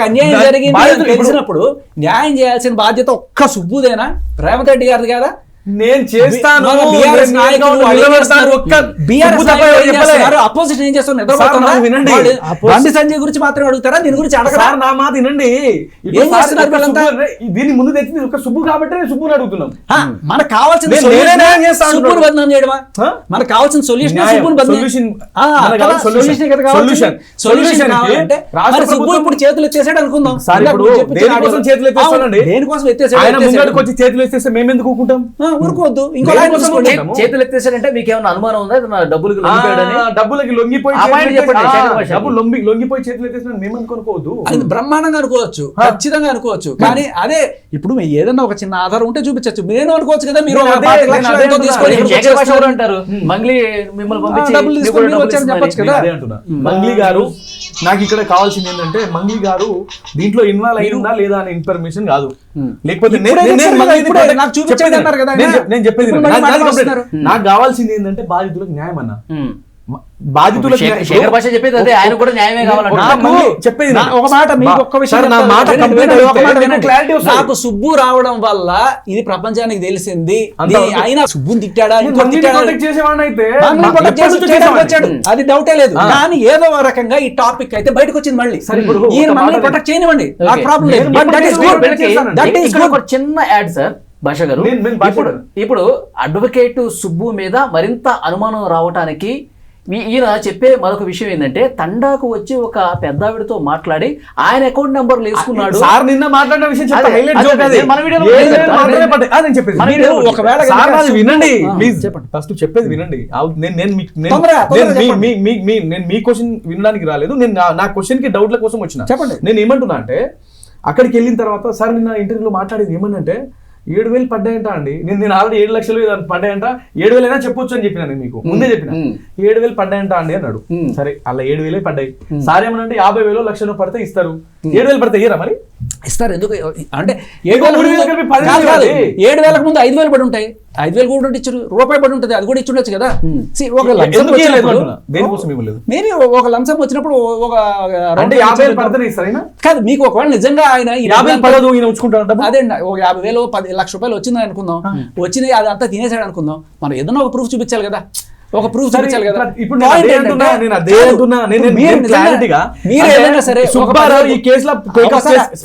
అన్యాయం జరిగింది తెలిసినప్పుడు న్యాయం చేయాల్సిన బాధ్యత ఒక్క సుబ్బుదేనా, రేవంత్ రెడ్డి గారిది కదా? నేను చేస్తాను, మన BRS నేను నాయకులు నిలబడతాను, వాళ్ళు ఏం చేస్తున్నారు? ఒక్క BRS సుబ్బు తప్ప నాయకులు ఎవరు ఏం చెప్పలే. చేస్తున్నారు? అపోజిషన్ ఏం చేస్తున్నారు? నిద్రపోతున్నారా? సార్, నాకు వినండి. వాళ్ళు బండి సంజయ్ గురించి మాత్రమే అడుగుతారా? దీని గురించి అడగరా? సార్ నా మాట వినండి. ఇప్పుడు ఏం సార్ చేస్తున్నారు ఒక వీళ్ళంతా? సుబ్బు, దీన్ని ముందు తెచ్చింది ఒక సుబ్బు కాబట్టి నేను సుబ్బుని అడుగుతున్నాం. మనకు కావాల్సిన నేను solution నేనే న్యాయం చేస్తా సుబ్బుని అంటున్నాను. బదనాం చేయడమా? హా? మనకు కావాల్సిన సొల్యూషన్ న్యాయం, సుబ్బుని బదనాం. solution. ఆ, మనకు కదా, solution. solution కదా కావాల్సింది. Solution. Solution Solution కి కావాలంటే రాష్ట్ర మరి సుబ్బు ప్రభుత్వం- ఇప్పుడు చేతులు ఎత్తేసాడు అనుకుందాం. సార్, ఇందాక ఇప్పుడు నువ్వు చెప్పింది దేనికోసం నాకు- చేతులు ఎత్తేస్తానండి? అవును, దేనికోసం ఎత్తేసాడు? ఆయన ఎత్తేసాడు. ముంగడికి వచ్చి చేతులు వేస్తే మేము ఎందుకు ఊరుకుంటాం? ఊరుకోవద్దు. ఇంకో దేనికోసం లైన్ తీసుకోండి. ఊరుకుంటాము? చేతులు ఎత్తేసాడంటే మీకు ఏమైనా అనుమానం ఉందా ఇతను డబ్బులకు లొంగిపోయాడని? డబ్బులకి లొంగిపోయి ఆ పాయింట్ చేతులు చెప్పండి, ఎత్తేసి- శేఖర్ భాష. డబ్బులు లొంగిపోయి చేతులు ఎత్తేసిన మేము అనుకోవద్దు. అది బ్రహ్మాండంగా అనుకోవచ్చు, ఖచ్చితంగా అనుకోవచ్చు. కానీ అదే ఇప్పుడు మీరు ఏదైనా ఒక చిన్న ఆధారం ఉంటే చూపించచ్చు. నేను అనుకోవచ్చు కదా, మీరు నేను ఒక అదే- 25 నేను లక్షలు అదే ఎంతో అంటున్నా. తీసుకొని శేఖర్ ఇక్కడికి భాష ఎవరు వచ్చేస్తారు. అంటారు? మంగ్లీ మిమ్మల్ని పంపించి డబ్బులు మీకు తీసుకొని కూడా మీరు డబ్బులు వచ్చారని ఇస్తున్నారు. చెప్పొచ్చు కదా. అదే అంటున్నా. మంగ్లీ గారు నాకు ఇక్కడ కావాల్సింది ఏంటంటే మంగ్లీ గారు దీంట్లో ఇన్వాల్వ్ అయిందా లేదా అనే ఇన్ఫర్మేషన్ కాదు. లేకపోతే ఇప్పుడే తెచ్చారు కదా, ఇప్పుడే నాకు చూపించేది అన్నారు కదా ఆయన. నేను చెప్పేది ఇప్పుడు మళ్ళీ మాట్లాడుతున్నారు. నాకు కావాల్సింది ఏంటంటే బాధితులకు న్యాయం అన్న. ఉమ్. బాధితులకు శేఖర్ భాష చెప్పేది అదే, ఆయన కూడా న్యాయమే కావాలంట. నాకు చెప్పేది నా- ఒక మాట మీకు ఒక్క విషయం సార్, నా చెప్తాను. మాట వినండి, complete వినండి, ఒక అయితే మాట మీకు వినండి. clarity వస్తుంది. నాకు సుబ్బు రావడం వల్ల ఇది ప్రపంచానికి తెలిసింది. అంత దీని వరకు. అయినా సుబ్బుని తిట్టాడా, నేను ఇంకోటి మంగ్లీని తిట్టాడా? protect చేసేవాడిని అయితే మంగ్లీని protect ఎప్పటి చేసి నుంచో చేయడానికి చేసేవాడిని. వచ్చాడు. అది డౌటే లేదు. కానీ ఏదో ఒక రకంగా ఈ టాపిక్ అయితే బయటకు వచ్చింది మళ్ళీ. సరే, ఇప్పుడు ఈయన ఒక మంగ్లీని మాట ప్రొటెక్ట్ చేయనివ్వండి, నాకు Okay. ప్రాబ్లం లేదు. But that is good. That is ఇక్కడ గుడ్. ఒక చిన్న యాడ్ సార్ భాష గారు. ఇప్పుడు ఇప్పుడు అడ్వకేట్ సుబ్బు మీద మరింత అనుమానం రావటానికి ఈయన చెప్పే మరొక విషయం ఏంటంటే, తండాకు వచ్చి ఒక పెద్దావిడితో మాట్లాడి ఆయన అకౌంట్ నెంబర్ వేసుకున్నాడు. సార్ నిన్న మాట్లాడిన విషయం చెప్తా. అదే, హైలైట్ అదే, జోక్ అది. మన వీడియోలో ఏ ఉంది. లేదు, మాత్రమే పడ్డాయి. నేను చెప్పేది మన మీరు వీడియోలో ఒకవేళ సార్ కనుక నాది వినండి ఆ, ప్లీజ్. చెప్పండి. ఫస్ట్ చెప్పేది వినండి. నేను తొందరగా చెప్పండి. మీ క్వశ్చన్ వినడానికి రాలేదు. నేను నా క్వశ్చన్ కి డౌట్ల కోసం వచ్చిన. చెప్పండి. నేను ఏమంటున్నా అంటే, అక్కడికి వెళ్ళిన తర్వాత సార్ నిన్న ఇంటర్వ్యూలో మాట్లాడేది ఏమన్నంటే 7,000 పడ్డాయంట అండి. నేను ఆల్రెడీ 7 లక్షలు పడ్డాయంట, 7,000 అయినా చెప్పొచ్చు అని చెప్పిన. నేను మీకు ముందే చెప్పిన 7,000 పడ్డాయంట అండి అన్నాడు. సరే అలా 7,000 పడ్డాయి. సార్ ఏమనంటే 50,000 లక్షలు పడితే ఇస్తారు. 7,000 పడితే ఇయ్యరా మరి? ఇస్తారు. ఎందుకు అంటే ఇంకో 3,000 కలిపి 10,000 కాదు, అది. 7,000 ముందు 5,000 పడి ఉంటాయి. 5,000 కూడా ఇచ్చారు, రూపాయి పడి ఉంటుంది, అది కూడా ఇచ్చుండొచ్చు కదా. See, ఒక లంచం ఎందుకు ఇయ్యలేదు వచ్చినప్పుడు అంటున్నా? దేనికోసం ఇవ్వలేదు? మేబీ ఒక లంచం వచ్చినప్పుడు ఒక అంటే 50,000 పడితేనే ఇస్తారైనా? కాదు, మీకు ఒకవేళ నిజంగా ఆయన ఈ 50,000 పడదు ఈయన ఉంచుకుంటాడు డబ్బు. అదే అండి, ఒక 50,000 10 లక్ష రూపాయలు వచ్చిందని అనుకుందాం. వచ్చినాయి అదంతా తినేసాడు అనుకుందాం. మనం ఏదైనా ఒక ప్రూఫ్ చూపించాలి కదా, ఒక ప్రూఫ్ చూపించాలి కదా. ఇప్పుడు నేను అదే అంటున్నా, నేను అదే అంటున్నా. నేను మీరు నిజంగా- క్లారిటీగా మీరు అంటే ఏదైనా సరే ఒక సుబ్బారావు 10,000 ఈ కేసులో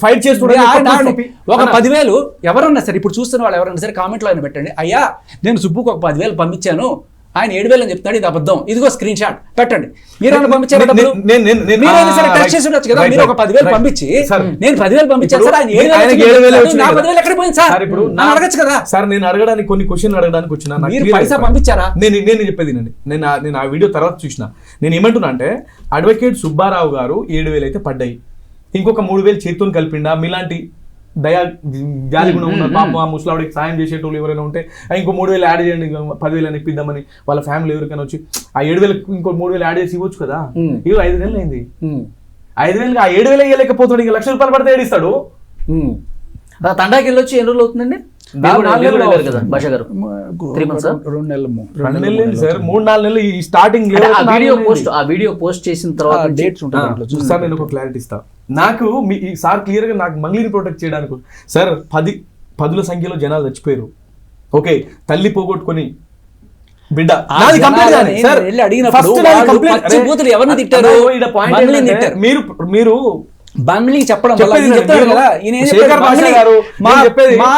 ఫైట్ చేస్తున్నాడు. ఒక 10,000 ఎవరన్నా సరే ఇప్పుడు చూస్తున్న వాళ్ళు ఎవరన్నా సరే కామెంట్లో ఆయన పెట్టండి, అయ్యా నేను సుబ్బుకు ఒక 10,000 పంపించాను, ఆయన 7,000 అని చెప్తాడు, ఇది అబద్ధం, ఇదిగో స్క్రీన్ షాట్ పెట్టండి. మీరు పంపించారు మీరైనా సరే టచ్ చేసి ఉండొచ్చు కదా. మీరు ఒక 10,000 పంపించి నేను 10,000 పంపించాను సార్, ఆయన 7,000 నా 10,000 ఎక్కడ పోయింది సార్ అని అడగచ్చు కదా. సార్ నేను అడగడానికి కొన్ని క్వశ్చన్ అడగడానికి వచ్చిన. మీరు పైసా పంపించారా? నేను చెప్పేది నేను ఆ వీడియో తర్వాత చూసిన. నేను ఏమంటున్నా అంటే, అడ్వకేట్ సుబ్బారావు గారు 7,000 అయితే పడ్డాయి, ఇంకొక 3,000 చేతితో కలిపిండా. మీలాంటి దయా జాలి గుణం ఉన్న పాపం ఆ ముసలాడికి సాయం చేసేటోళ్ళు ఎవరైనా ఉంటే ఇంకో 3,000 యాడ్ చేయండి, 10,000 అని ఇప్పిద్దామని వాళ్ళ ఫ్యామిలీ ఎవరికైనా వచ్చి ఆ 7,000 ఇంకో 3,000 యాడ్ చేసి ఇవ్వచ్చు కదా. ఇవి 5 నెలలు అయింది. 5,000 ఆ 7,000 ఇవ్వలేకపోతాడు, ఇంకా ₹1,00,000 పడితే ఏడిస్తాడు. తండాకి వెళ్ళొచ్చి ఎన్ని రోజులు అవుతుందండి? కదా భాష గారు 3 months 2 నెలలు 2 నెలలు సార్, 3-4 నెలలు ఈ స్టార్టింగ్ ఆ వీడియో పోస్ట్ చేసిన తర్వాత డేట్స్ ఉంటాయి. సార్ నేను ఒక క్లారిటీ ఇస్తా. నాకు మీ సార్ క్లియర్ గా నాకు మంగ్లీని ప్రొటెక్ట్ చేయడానికి సార్ 10 సంఖ్యలో జనాలు చచ్చిపోయారు. ఓకే, తల్లి పోగొట్టుకొని బిడ్డ నాది కంప్లీట్ గానే సార్. అడిగినప్పుడు ఎవరిని తిట్టారు? మీరు బంగ్లీ చెప్పడం వల్ల చెప్పేది ఈయన చెప్తాడు కదా, ఈయన ఏం శేఖర్ చెప్పాడు? భాష బంగ్లీ గారు, మా- నేను చెప్పేది మా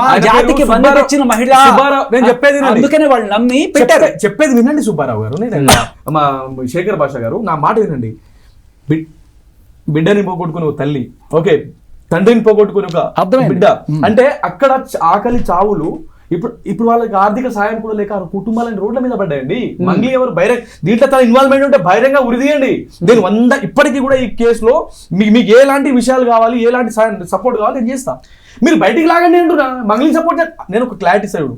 ఆయన జాతికి పేరు బంధు సుబ్బారావు. తెచ్చిన మహిళ, సుబ్బారావు, నేను చెప్పేది వినండి. అందుకనే వాళ్ళు నమ్మి పెట్టారు. చెప్పేది వినండి సుబ్బారావు గారు, మా శేఖర్ భాష గారు నా మాట వినండి. బిడ్డని పోగొట్టుకుని ఒక తల్లి, ఓకే, తండ్రిని పోగొట్టుకుని ఒక బిడ్డ, అంటే అక్కడ ఆకలి చావులు. ఇప్పుడు వాళ్ళకి ఆర్థిక సాయం కూడా లేక కుటుంబాలని రోడ్ల మీద పడ్డాయండి. మంగ్లీ ఎవరు బహిరంగ దీంట్లో తన ఇన్వాల్వ్మెంట్ ఉంటే బహిరంగ ఉరిదీయండి. నేను ఇప్పటికీ కూడా ఈ కేసులో మీకు ఎలాంటి విషయాలు కావాలి, ఎలాంటి సపోర్ట్ కావాలి నేను చేస్తా. మీరు బయటికి లాగండి అంటున్నా. మంగ్లీ సపోర్ట్ నేను ఒక క్లారిటీ సైడ్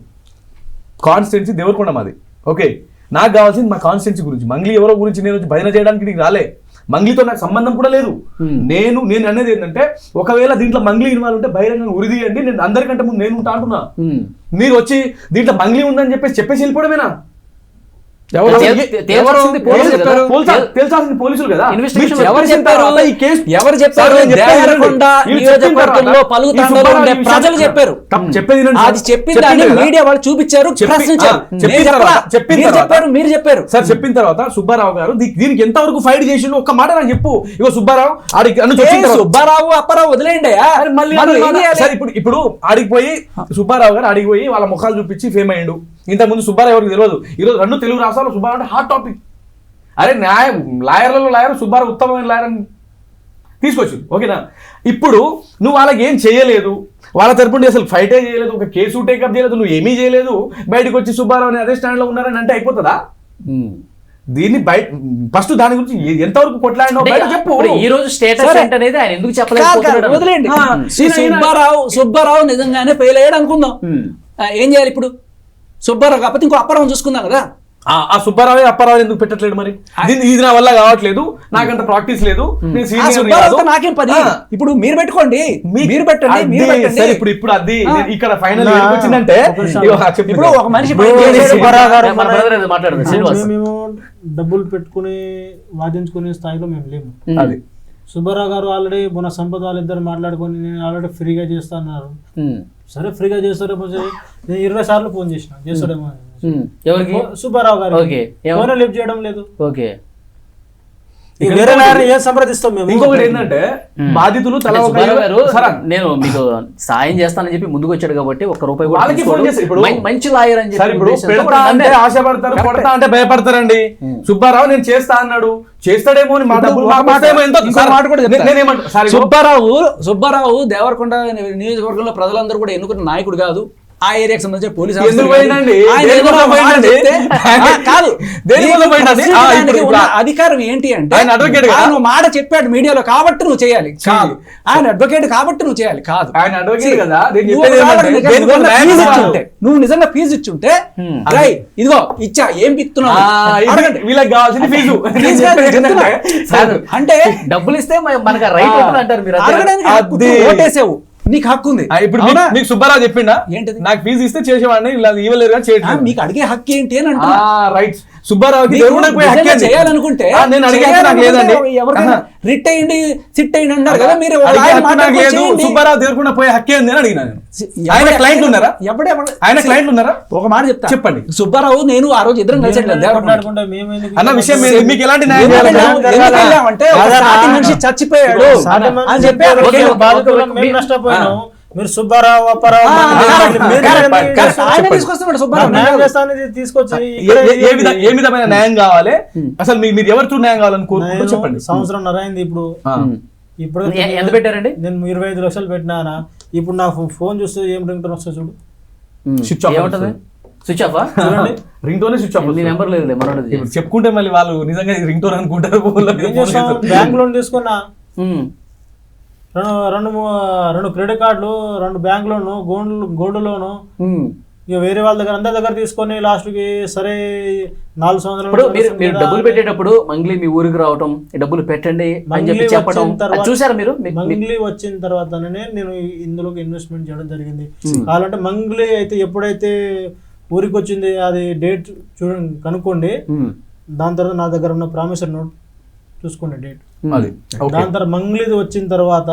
కాన్స్టిట్యున్సీ దేవరకొండ మాది. ఓకే, నాకు కావాల్సింది మా కాన్స్టిట్యున్సీ గురించి. మంగ్లీ ఎవరో గురించి నేను భజన చేయడానికి నీకు రాలే. మంగ్లీతో నాకు సంబంధం కూడా లేదు. నేను అనేది ఏంటంటే, ఒకవేళ దీంట్లో మంగ్లీ ఇన్వాల్వ్ ఉంటే బహిరంగంగా ఉరిదీయండి, నేను అందరికంటే ముందు నేను ఉంటా అంటున్నా. మీరు వచ్చి దీంట్లో మంగ్లీ ఉందని చెప్పేసి వెళ్ళిపోవడమేనా? ఎవరు తేల్చాల్సింది పోలీసులు కదా. తెలుసాల్సింది పోలీసులు కదా. Investigation మీరు ఎవరు చెప్పేసిన చెప్పారు తర్వాత ఈ కేసు ఎవరు చెప్పారు? సార్, నేను చెప్పేది దేవరకొండ వీళ్ళు చెప్పిన నియోజకవర్గంలో తర్వాత పలుకు ఈ తాండాలో సుబ్బారావు ఉండే ఈ ప్రజలు విషయం చెప్పారు. చెప్పేది వినండి సార్. అది చెప్పిన చెప్పింది దాన్ని కదా. మీడియా వాళ్ళు చూపించారు, ప్రశ్నించారు. చెప్పిన నేను చెప్పలా. తర్వాత- చెప్పిన మీరు తర్వాత- చెప్పారు, మీరు చెప్పారు. సార్ చెప్పిన తర్వాత సుబ్బారావు గారు దీనికి ఎంతవరకు ఫైట్ చేసిండు ఒక్క మాట నాకు చెప్పు. ఇగో సుబ్బారావు ఆడికి అన్ను చెప్పిన తర్వాత- సుబ్బారావు అప్పారావు వదిలేయండి అరే మళ్ళీ సార్ ఇప్పుడు ఆడికి సుబ్బారావు గారు ఆడికి పోయి వాళ్ళ ముఖాలు చూపించి ఫేమ్ అయ్యిండు. ఇంతకుముందు సుబ్బారావు ఎవరికి తెలియదు. ఈరోజు రెండు తెలుగు రాష్ట్రాల్లో సుబ్బారావు అంటే హాట్ టాపిక్. అరే లాయర్లలో లాయర్ సుబ్బారావు ఉత్తమమైన లాయర్ అని తీసుకొచ్చు. ఓకేనా? ఇప్పుడు నువ్వు వాళ్ళకి ఏం చేయలేదు, వాళ్ళ తరపున అసలు ఫైటే చేయలేదు, ఒక కేసు టేకప్ చేయలేదు, నువ్వు ఏమీ చేయలేదు, బయటకు వచ్చి సుబ్బారావు అనే అదే స్టాండ్ లో ఉన్నారని అంటే అయిపోతుందా? దీన్ని బయట ఫస్ట్ దాని గురించి ఎంతవరకు కొట్లాడినో బయట చెప్పు. ఇప్పుడు ఈ రోజు స్టేటస్ సరే. ఏంటనేది ఆయన ఎందుకు కాదు, చెప్పలేదు? వదిలేయండి. ఆ, ఈ సుబ్బారావు నిజంగానే ఫెయిల్ అయ్యాడు అనుకుందాం. ఏం చేయాలి ఇప్పుడు? సుబ్బారావు కాకపోతే ఇంకో అప్పారావు చూసుకుందాం కదా. ఆ సుబ్బారావు అప్పారావు ఎందుకు పెట్టట్లేదు మరి? ఇది నా వల్ల కావట్లేదు, నాకంత ప్రాక్టీస్ లేదు, నేను ఆ senior సుబ్బారావుతో కాదు. నాకేం పని? ఆ. ఇప్పుడు మీరు పెట్టుకోండి, మీరు పెట్టండి, అదే, మీరు పెట్టండి. సరే, ఇప్పుడు అది ఆ. నేను ఇక్కడ ఫైనల్ నా- వచ్చిందంటే ఇప్పుడు ఒక మనిషి ఇప్పుడు పని చేశాడు. సుబ్బారావు గారు మన brother ఏదో మాట్లాడదు, శ్రీనివాస్. మేము డబ్బులు పెట్టుకుని వాదించుకునే స్థాయిలో మేము లేము. అది సుబ్బారావు గారు ఆల్రెడీ మన సంపద వాళ్ళిద్దరు మాట్లాడుకొని నేను ఆల్రెడీ ఫ్రీగా చేస్తా అన్నారు. సరే ఫ్రీగా చేస్తారేమో నేను 20 సార్లు ఫోన్ చేస్తాడేమో అని. ఎవరికి? సుబ్బారావు గారు ఓకే. ఫోన్ లిఫ్ట్ చేయడం లేదు. ఓకే. ఇక వేరే లాయర్ని ఏం సంప్రదిస్తాం మేము? ఇంకొకటి ఏంటంటే బాధితులు తల అంటే ఒక సుబ్బారావు గారు సరే, నేను మీకు సాయం చేస్తానని చెప్పి ముందుకు వచ్చాడు కాబట్టి ఒక్క రూపాయి కూడా వాళ్ళకి ఫోన్ తీసుకోడు. చేసి ఇప్పుడు మంచి లాయర్ అని సరే, చెప్పి ఇప్పుడు ఉద్దేశంతో పెడతా అంటే నన్నే- ఆశపడతారు, కొడతా అంటే భయపడతారండి. సుబ్బారావు నేను చేస్తా అన్నాడు, చేస్తాడేమో అని మా ఇప్పుడు డబ్బులు ఒక మా మాట ఏమో ఎంతో- ఇంకో మాట కూడా చెప్తా. నేనేమంటా సార్, ఇగో, సుబ్బారావు దేవరకొండ నియోజకవర్గంలో ప్రజలందరూ కూడా ఎన్నుకున్న నాయకుడు కాదు. ఆ ఏరియాకి సంబంధించిన పోలీసు ఎందుకు ఆఫీసర్ పోయిందండి? ఆయన దేని ఏదో వల్ల ఒక మాట పోయిందండి? చెప్తే, కాదు దేని వల్ల పోయిందండి? ప్రశ్నించడానికి ఇప్పుడు ఉన్న అధికారం ఏంటి అంటే ఆయన advocate కదా? ఆయన మాట చెప్పాడు మీడియాలో కాబట్టి నువ్వు చేయాలి కాదు. ఆయన అడ్వకేట్ కాబట్టి నువ్వు చేయాలి కాదు. ఆయన advocate కదా? నేను నువ్వు చెప్పేది ఒకవేళ ఏమంటే, నిజంగా దేనికి నిజంగా న్యాయం ఫీజు కావాలి? ఇచ్చుంటే, నువ్వు నిజంగా ఫీజు ఇచ్చుంటే రై ఇదిగో ఇచ్చా ఏం పిక్తున్నావు అడగండి. వీళ్ళకి కావాల్సింది ఫీజు. ఫీజు కాదు, నేను చెప్తున్నా. కాదు. అంటే డబ్బులు ఇస్తే మనకు రైట్ ఉంటుంది అంటారు మీరు. అంతే కదా? అడగడానికి హక్కు ఉంది. అది. ఓటేసావు, నీకు హక్కు ఉంది. ఇప్పుడు అవునా? మీకు సుబ్బారావు చెప్పిండా ఏంటిది? నాకు ఫీజు ఇస్తే చేసేవాడిని, ఇలా ఇవ్వలేరు కానీ ఆ, చేయట్లేదు. మీకు అడిగే హక్కు ఏంటి అని అంటున్నా. రైట్. సుబ్బారావుకి మీకు దేవుడికి పోయి హక్కు నిజంగా ఏంది? చేయాలనుకుంటే నేను అడిగే హక్కు నాకు లేదండి. ఎవరికైనా రిట్ అయ్యండి సిట్ అయ్యండి అంటారు కదా, మీరు ఒక అడిగే ఆయన హక్కు నాకు మాట్లాడుకొని లేదు. చేయండి. సుబ్బారావు దేవుడికి పోయి హక్కే ఉంది అని అడిగినా నేను. ఆయన క్లయింట్లు ఉన్నారా? ఆయన క్లయింట్లు ఉన్నారా? ఒక మాట చెప్తా చెప్పండి. సుబ్బారావు నేను ఆ రోజు ఇద్దరం కలిసి మాట్లాడుకుంటే మేము ఎందుకు అన్న విషయం మీకు ఎలాంటి న్యాయం ఎందుకు చేయాలి? వెళ్ళామంటే ఒక సాటి మనిషి చచ్చిపోయాడు అని చెప్పి ఓకే, అడిగాడు. బాధితులు మేము నష్టపోయినాం. మీరు సుబ్బారావు అప్పారావు ఆ, మీరు కరెక్ట్, మీరు కరెక్ట్. ఆయన చెప్పండి. తీసుకొస్తున్నాడు సుబ్బారావు. న్యాయం చేస్తానని తీసుకొచ్చి ఏ విధమైన న్యాయం కావాలి? అసలు మీరు ఎవరితో న్యాయం కావాలని కోరుకుంటూ నేను చెప్పండి. సంవత్సరం అయింది ఇప్పుడు. ఇప్పుడు ఎంత పెట్టారండి? నేను 25 లక్షలు పెట్టినా. ఇప్పుడు నా ఫోన్ చూస్తే ఏం రింగ్ టోన్ వస్తుంది చూడు. స్విచ్ ఆఫ్ ఏముంటది? స్విచ్ ఆఫ్ చూడండి రింగ్ టోనే స్విచ్ ఆఫ్ నీ నెంబర్ లేదు మనోడిది. ఇప్పుడు చెప్పుకుంటే మళ్ళీ వాళ్ళు నిజంగా రింగ్ టోన్ అనుకుంటారు. ఏం చేస్తాం? బ్యాంక్ లోన్ తీసుకున్నా, రెండు క్రెడిట్ కార్డులు, 2 బ్యాంక్ లోను, గోల్డ్ లోను, ఇక వేరే వాళ్ళ దగ్గర అందరి దగ్గర తీసుకొని లాస్ట్ కి సరే 4 ఇప్పుడు మీరు సంవత్సరాలు డబ్బులు పెట్టేటప్పుడు మంగ్లీ మీ ఊరికి రావటం, ఈ డబ్బులు పెట్టండి అని చెప్పి మంగ్లీ చెప్పడం వచ్చిన తర్వాత- అది చూసారా మీరు? మంగ్లీ వచ్చిన తర్వాతనే నేను ఇందులోకి ఇన్వెస్ట్మెంట్ చేయడం జరిగింది. కావాలంటే మంగ్లీ అయితే ఎప్పుడైతే ఊరికి వచ్చింది అది డేట్ చూడండి, కనుక్కోండి. దాని తర్వాత నా దగ్గర ఉన్న ప్రామిసర్ నోట్ చూసుకోండి డేట్. అది దాని తర్వాత మంగ్లీది వచ్చిన తర్వాత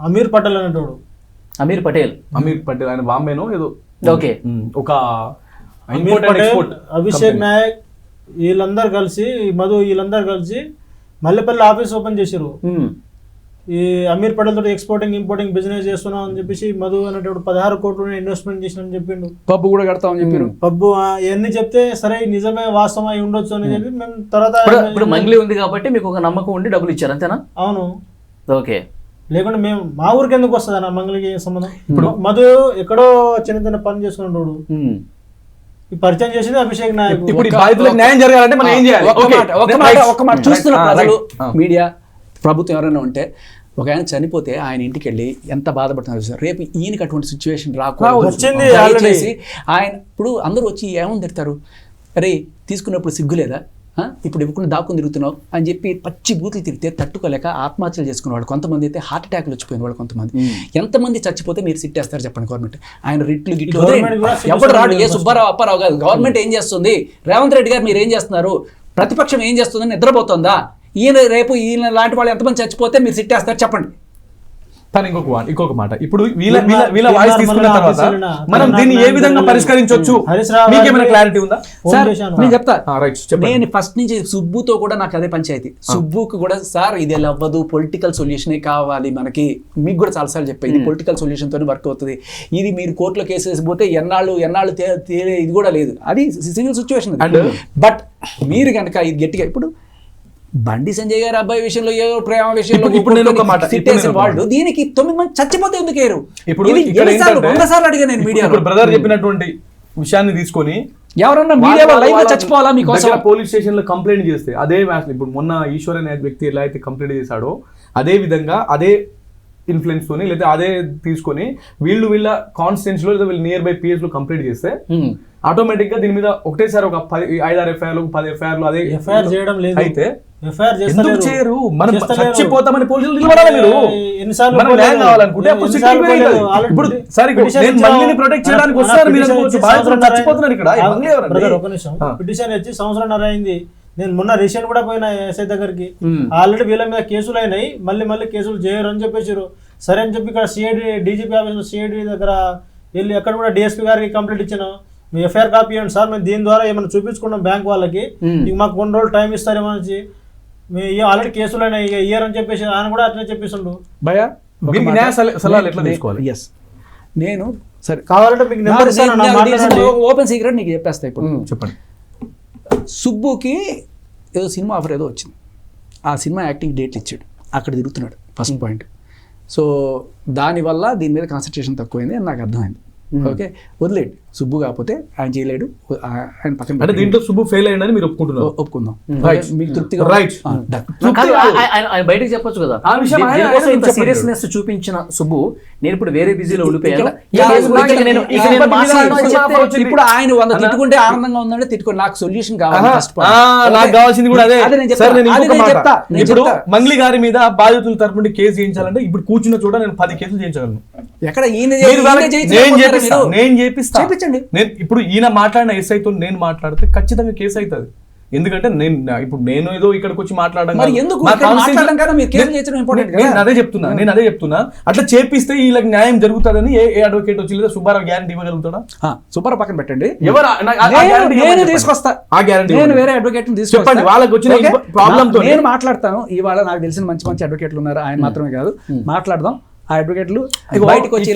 అమీర్ పటేల్ అనేటోడు, అమీర్ పటేల్ ఆయన బాంబేనో ఏదో ఓకే ఒక Aamir import and Patel, export Abhishek company. Naik వీళ్ళందరూ కలిసి, మధు వీళ్ళందరూ కలిసి మల్లెపల్లి ఆఫీస్ ఓపెన్ చేశారు. ఈ అమీర్ పటేల్ తోటి ఎక్స్పోర్టింగ్ ఇంపోర్టింగ్ బిజినెస్ చేస్తున్నాం అని చెప్పేసి మధు అనేటప్పుడు 16 కోట్లు ఇన్వెస్ట్మెంట్ చేసినని చెప్పిండు. పబ్బు కూడా కడతామని చెప్పారు. పబ్బు ఇవన్నీ చెప్తే సరే నిజమే వాస్తవం అయి ఉండొచ్చు అని చెప్పి మేము తర్వాత ఇప్పుడు మంగ్లీ ఉంది కాబట్టి మీకు ఒక నమ్మకం ఉండి డబ్బులు ఇచ్చారు అంతేనా? అవును, ఓకే. లేకుంటే మేము మా ఊరికి ఎందుకు వస్తుంది అన్న మంగళకి సంబంధం? ఇప్పుడు మధు ఎక్కడో చిన్న చిన్న పని చేసుకున్నాడు, ఈ పరిచయం చేసింది అభిషేక్ నాయక్. ఇప్పుడు ఈ బాధితులకు న్యాయం జరగాలంటే మనం ఏం చేయాలి? ఒక మాట చూస్తున్న ప్రజలు, మీడియా, ప్రభుత్వం ఎవరైనా ఉంటే ఒక ఆయన చనిపోతే ఆయన ఇంటికి వెళ్ళి ఎంత బాధపడుతున్నారు చూసారు. రేపు ఈయనకి అటువంటి సిచ్యువేషన్ రాకూడదు. వచ్చింది దయచేసి ఆయన ఇప్పుడు అందరూ వచ్చి ఏమని తిడతారు, అరే తీసుకున్నప్పుడు సిగ్గు లేదా, ఇప్పుడు ఇవ్వకుండా దాక్కుని తిరుగుతున్నావు అని చెప్పి పచ్చి బూతులు తిరిగితే తట్టుకోలేక ఆత్మహత్యలు చేసుకునేవాళ్ళు, కొంతమంది అయితే హార్ట్ అటాక్లు వచ్చిపోయిన వాళ్ళు, కొంతమంది. ఎంతమంది చచ్చిపోతే మీరు సిట్టేస్తారు చెప్పండి? గవర్నమెంట్ ఆయన రిట్లు గిట్లు ఎవరు రాడు, ఏ సుబ్బారావు అప్పారావు కాదు. గవర్నమెంట్ ఏం చేస్తుంది? రేవంత్ రెడ్డి గారు మీరు ఏం చేస్తున్నారు? ప్రతిపక్షం ఏం చేస్తుందని నిద్రపోతుందా? ఈయన రేపు ఈయన లాంటి వాళ్ళు ఎంతమంది చచ్చిపోతే మీరు సిట్టేస్తారు చెప్పండి? కానీ ఇంకొక మాట, ఇప్పుడు వీళ్ళ వాయిస్ తీసుకున్న తర్వాత మనం దీన్ని ఏ విధంగా పరిష్కరించవచ్చు? మీకేమైనా క్లారిటీ ఉందా? సార్ నేను చెప్తా, రైట్. నేను ఫస్ట్ నుంచి సుబ్బుతో కూడా నాకు అదే పంచాయతీ. సుబ్బుకు కూడా సార్ ఇది ఎలా అవ్వదు, పొలిటికల్ సొల్యూషనే కావాలి మనకి. మీకు కూడా చాలాసార్లు చెప్పాయి ఇది పొలిటికల్ సొల్యూషన్ తోనే వర్క్ అవుతుంది. ఇది మీరు కోర్టులో కేసు వేసిపోతే ఎన్నాళ్ళు ఇది కూడా లేదు, అది సివిల్ సిచ్యువేషన్. బట్ మీరు కనుక ఇది గట్టిగా ఇప్పుడు బండి సంజయ్ గారి అబ్బాయి విషయంలో ఏదో ప్రేమ విషయంలో ఇప్పుడు నేను ఒక మాట వాళ్ళు దీనికి 9 మంది చచ్చిపోతే ఎందుకు ఏరు? ఇప్పుడు 100 సార్లు అడిగా నేను మీడియా బ్రదర్ చెప్పినటువంటి విషయాన్ని తీసుకొని ఎవరన్నా మీడియాలో లైవ్ లో చచ్చిపోవాలా మీకోసం? పోలీస్ స్టేషన్ లో కంప్లైంట్ చేస్తే అదే ఇప్పుడు మొన్న ఈశ్వర్ అనే వ్యక్తి ఎలా అయితే కంప్లైంట్ చేశాడో అదే విధంగా అదే ఇన్ఫ్లుయెన్స్ తోని లేదా అదే తీసుకొని వీళ్ళ కాన్స్టిట్యూన్సీ లో లేదా వీళ్ళు నియర్ బై పిఎస్ లో కంప్లైంట్ చేస్తే ఆటోమేటిక్ గా దీని మీద ఒకటేసారి ఒక 5-6 ఎఫ్ఐఆర్లు 10 ఎఫ్ఐఆర్లు అదే ఎఫ్ఐఆర్ చేయడం లేదు. అయితే ఎఫ్ఐఆర్ ఎందుకు చేయరు? మనం చచ్చిపోతామని పోలీసులు నిలబడాలి. మీరు మనం న్యాయం కావాలనుకుంటే అప్పుడు ఇప్పుడు సరే నేను మంగ్లీని ప్రొటెక్ట్ చేయడానికి వస్తారు, మీరు చచ్చిపోతున్నారు ఇక్కడ. ఒక నిమిషం, పిటిషన్ వచ్చి 1.5 సంవత్సరం అయింది. నేను మొన్న రీసెంట్ కూడా పోయిన ఎస్ఐ దగ్గరికి, ఆల్రెడీ వీళ్ళ మీద కేసులు అయినాయి, మళ్ళీ కేసులు చేయరు అని చెప్పేసారు. సరే అని చెప్పి ఇక్కడ సిఐడి డీజీపీ ఆఫీస్ సిఐడి దగ్గర వెళ్ళి అక్కడ కూడా డిఎస్పీ గారికి కంప్లైంట్ ఇచ్చాను. మీ ఎఫ్ఐఆర్ కాపీ ఇవ్వండి సార్, మేము దీని ద్వారా ఏమైనా చూపించుకున్నాం బ్యాంక్ వాళ్ళకి, ఇంక మాకు కొన్ని రోజులు టైం ఇస్తారేమో అని. మీ ఆల్రెడీ కేసులు అయినాయి ఇయ్యర్ అని చెప్పేసి ఆయన కూడా అట్లనే చెప్పేసిండు. భయ్యా సలహాలు ఎట్లా తీసుకోవాలి? ఎస్ నేను సరే కావాలంటే మీకు నెంబర్ ఇస్తాను, ఓపెన్ సీక్రెట్ నీకు చెప్పేస్తా. ఇప్పుడు చెప్పండి. సుబ్బుకి ఏదో సినిమా ఆఫర్ ఏదో వచ్చింది, ఆ సినిమా యాక్టింగ్ డేట్లు ఇచ్చాడు, అక్కడ తిరుగుతున్నాడు. First point. సో దానివల్ల దీని మీద కాన్సన్ట్రేషన్ తక్కువైంది అని నాకు అర్థమైంది. ఓకే, వదిలేడు. సుబ్బు కాకపోతే ఆయన చేయలేడు, ఆయన పక్కన. అంటే దీంట్లో సుబ్బు ఫెయిల్ అయ్యిందని మీరు ఒప్పుకుంటున్నారు? ఒప్పుకుందాం. మీకు తృప్తిగా రైట్. ఆయన బయటకు చెప్పొచ్చు కదా, సీరియస్నెస్ చూపించిన సుబ్బు నేను ఇప్పుడు వేరే బిజీలో ఉండిపోయాను. ఇప్పుడు ఆయన 100 తిట్టుకుంటే ఆనందంగా ఉందంటే తిట్టుకోండి, నాకు సొల్యూషన్ కావాలి. నాకు కావాల్సింది కూడా అదే. ఇప్పుడు మంగ్లీ గారి మీద బాధితుల తరపున కేసు చేయించాలంటే ఇప్పుడు కూర్చున్న చోట నేను 10 కేసులు చేయించగలను. ఎక్కడ నేను చేపిస్తాను. నేను ఇప్పుడు ఈయన మాట్లాడిన ఎస్ఐతో నేను మాట్లాడితే ఖచ్చితంగా కేసు అవుతుంది. ఎందుకంటే నేను ఏదో ఇక్కడికి వచ్చి మాట్లాడడం నేను అదే చెప్తున్నా. అట్లా చేపిస్తే వీళ్ళకి న్యాయం జరుగుతుందని ఏ అడ్వకేట్ వచ్చి లేదా సుబ్బారావు గ్యారంటీ ఇవ్వగలుగుతాడా? సుబ్బారావు పక్కన పెట్టండి, తీసుకొస్తా ఆ గ్యారంటీ. నేను వేరే అడ్వకేట్ చెప్పండి, వాళ్ళకి వచ్చిన ప్రాబ్లమ్ తో నేను మాట్లాడతాను. ఇవాళ నాకు తెలిసిన మంచి అడ్వకేట్లు ఉన్నారు, ఆయన మాత్రమే కాదు, మాట్లాడదాం. ఆ అడ్వకేట్లు బయటకు వచ్చి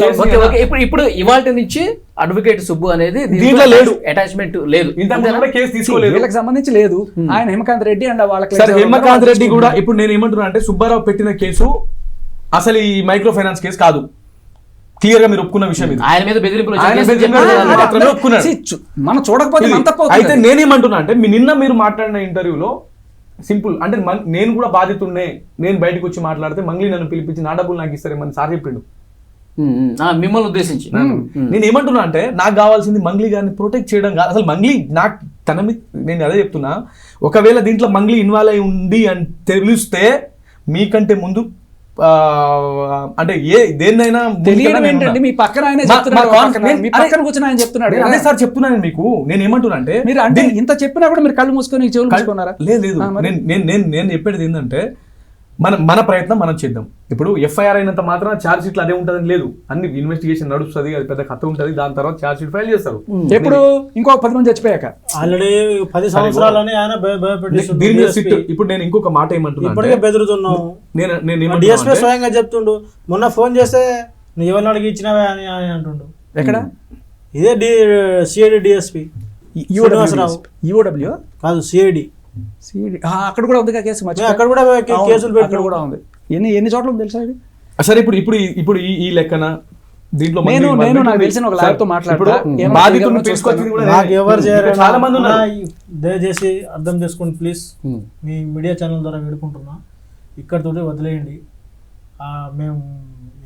ఇప్పుడు ఇవాళ నుంచి అడ్వకేట్ సుబ్బు అనేది దీంట్లో లేదు, అటాచ్మెంట్ లేదు, కేసు తీసుకోలేదు, వీళ్ళకి సంబంధించి లేదు. ఆయన హేమకాంత్ రెడ్డి అండ్ వాళ్ళకి హేమకాంత్ రెడ్డి కూడా. ఇప్పుడు నేను ఏమంటున్నా అంటే సుబ్బారావు పెట్టిన కేసు అసలు ఈ మైక్రో ఫైనాన్స్ కేసు కాదు. క్లియర్ గా మీరు ఒప్పుకున్న విషయం ఇది. ఆయన మీద బెదిరింపులు మనం చూడకపోతే అయితే నేనేమంటున్నా అంటే నిన్న మీరు మాట్లాడిన ఇంటర్వ్యూలో సింపుల్ అంటే నేను కూడా బాధితున్నే, నేను బయటకు వచ్చి మాట్లాడితే మంగ్లీ నన్ను పిలిపించి నా డబ్బులు నాకు ఇస్తారేమని సార్ చెప్పిండు మిమ్మల్ని ఉద్దేశించి. నేను ఏమంటున్నా అంటే నాకు కావాల్సింది మంగ్లీ గారిని ప్రొటెక్ట్ చేయడం కాదు. అసలు మంగ్లీ నాకు తన మీద నేను అదే చెప్తున్నా, ఒకవేళ దీంట్లో మంగ్లీ ఇన్వాల్వ్ అయి ఉంది అని తెలిస్తే మీకంటే ముందు అంటే దేన్నైనా మీ పక్కన చెప్తున్నాడు. అదే సార్ చెప్తున్నాను మీకు. నేను ఏమంటున్నా అంటే మీరు అంటే ఇంత చెప్పినా కూడా మీరు కళ్ళు మూసుకొని చెవులు మూసుకున్నారా? లేదు, నేను చెప్పేది ఏంటంటే మన ప్రయత్నం మనం చేద్దాం. ఇప్పుడు ఎఫ్ఐఆర్ అయినంత మాత్రం ఛార్జ్ షీట్లు అదే ఉంటుందని లేదు, అన్ని ఇన్వెస్టిగేషన్ నడుస్తుంది, అది పెద్ద కథ ఉంటుంది, దాని తర్వాత ఛార్జ్ షీట్ ఫైల్ చేస్తారు. ఎప్పుడు ఇంకో 10 మంది చచ్చిపోయాక ఆల్రెడీ 10 సంవత్సరాలని ఆయన ఇప్పుడు నేను ఇంకొక మాట ఏమంటున్నా, ఇప్పటికే బెదురుతున్నావు. నేను డిఎస్పీ స్వయంగా చెప్తుండు, మొన్న ఫోన్ చేస్తే నువ్వు ఎవరిని అడిగి ఇచ్చినావే అని అంటుండు. ఎక్కడ? ఇదే సిఐడి డిఎస్పీ యూడబ్ల్యూ కాదు, సిఐడి అక్కడ కూడా ఉంది కేసు. అక్కడ కూడా కేసులు అక్కడ కూడా ఉంది. ఎన్ని చోట్ల ఉంది తెలుసా ఇది? సరే ఇప్పుడు ఈ లెక్కన దీంట్లో నేను నాకు తెలిసిన ఒక లాయర్తో చాలా మంది దయచేసి అర్థం చేసుకోండి ప్లీజ్. మీ మీడియా ఛానల్ ద్వారా వేడుకుంటున్నా, ఇక్కడితోటి వదిలేయండి. మేము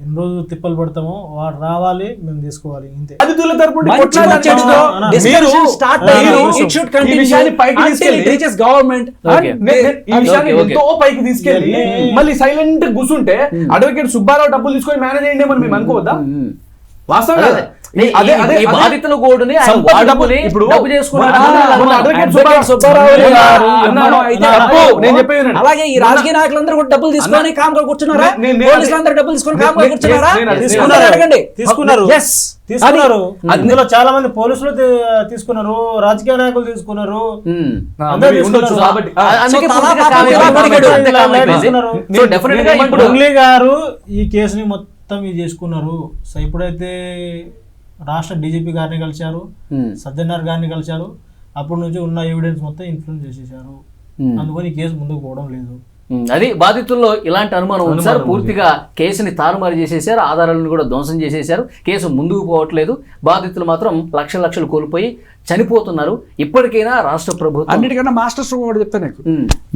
ఎన్ని రోజులు తిప్పలు పడతామో వాడు రావాలి, మేము తీసుకోవాలి, ఇంతే. బాధితుల తరపున మంచి కొట్లాడాలి. ముచ్చటతో అన్న, discussion మీరు- start అన్న, అయ్యి, అన్న, it should ఈ continue విషయాన్ని పైకి until తీసుకెళ్ళి- it reaches government. Okay. ఈ విషయాన్ని Okay. ఎంతో పైకి తీసుకెళ్ళి మళ్ళీ సైలెంట్ కూర్చుంటే అడ్వకేట్ సుబ్బారావు డబ్బులు తీసుకొని మేనేజ్ చేయండి అని మేము అనుకోవద్దా? వాస్తవం కదా? అదే అదే ఈ బాధితుల కోడ్ని ఆయన సంపద వాడుకొని ఇప్పుడు డబ్బు చేసుకున్నాడు మొన్న అనుకున్నాడు మొన్న అనుకున్నాడు. అడ్వకేట్ Advocate సుబ్బారావు గారు అన్నాడు, అయితే తప్పు. తప్పు. నేను చెప్పేది వినండి. అలాగే ఈ రాజకీయ నాయకులందరూ కూడా డబ్బులు తీసుకొని కామ్గా కూర్చున్నారా? పోలీసులందరూ డబ్బులు తీసుకొని కామ్గా కూర్చున్నారా? తీసుకున్నారు. అడగండి. తీసుకున్నారు. Yes. తీసుకున్నారు. అందులో చాలా మంది పోలీసులు తీసుకున్నారు, రాజకీయ నాయకులు తీసుకున్నారు, అందరూ ఉండొచ్చు తీసుకున్నారు. కాబట్టి అందుకే సో తలా పూర్తిగా పాపం కామెంట్ ఇలా కామెంట్ పడిగాడు. అంతే కామెంట్ చేసి. తీసుకున్నారు. సో డెఫినెట్ గా ఇప్పుడు మంగ్లీ గారు ఈ కేసుని మొత్తం ఇది చేసుకున్నారు. సో ఇప్పుడైతే రాష్ట్ర డీజీపీ గారిని కలిశారు, సజ్జనార్ గారిని కలిశారు, అప్పటి నుంచి ఉన్న ఎవిడెన్స్ మొత్తం ఇన్ఫ్లుయెన్స్ చేసేసారు. అందుకని ఈ కేసు ముందుకు పోవడం లేదు. అది బాధితుల్లో ఇలాంటి అనుమానం ఉంది సార్. పూర్తిగా కేసుని తారుమారు చేసేసారు, ఆధారాలను కూడా ధ్వంసం చేసేసారు, కేసు ముందుకు పోవట్లేదు. బాధితులు మాత్రం లక్షలు కోల్పోయి చనిపోతున్నారు. ఇప్పటికైనా రాష్ట్ర ప్రభుత్వం అన్నిటికన్నా మాస్టర్ స్ట్రోక్ కూడా చెప్తాను నీకు.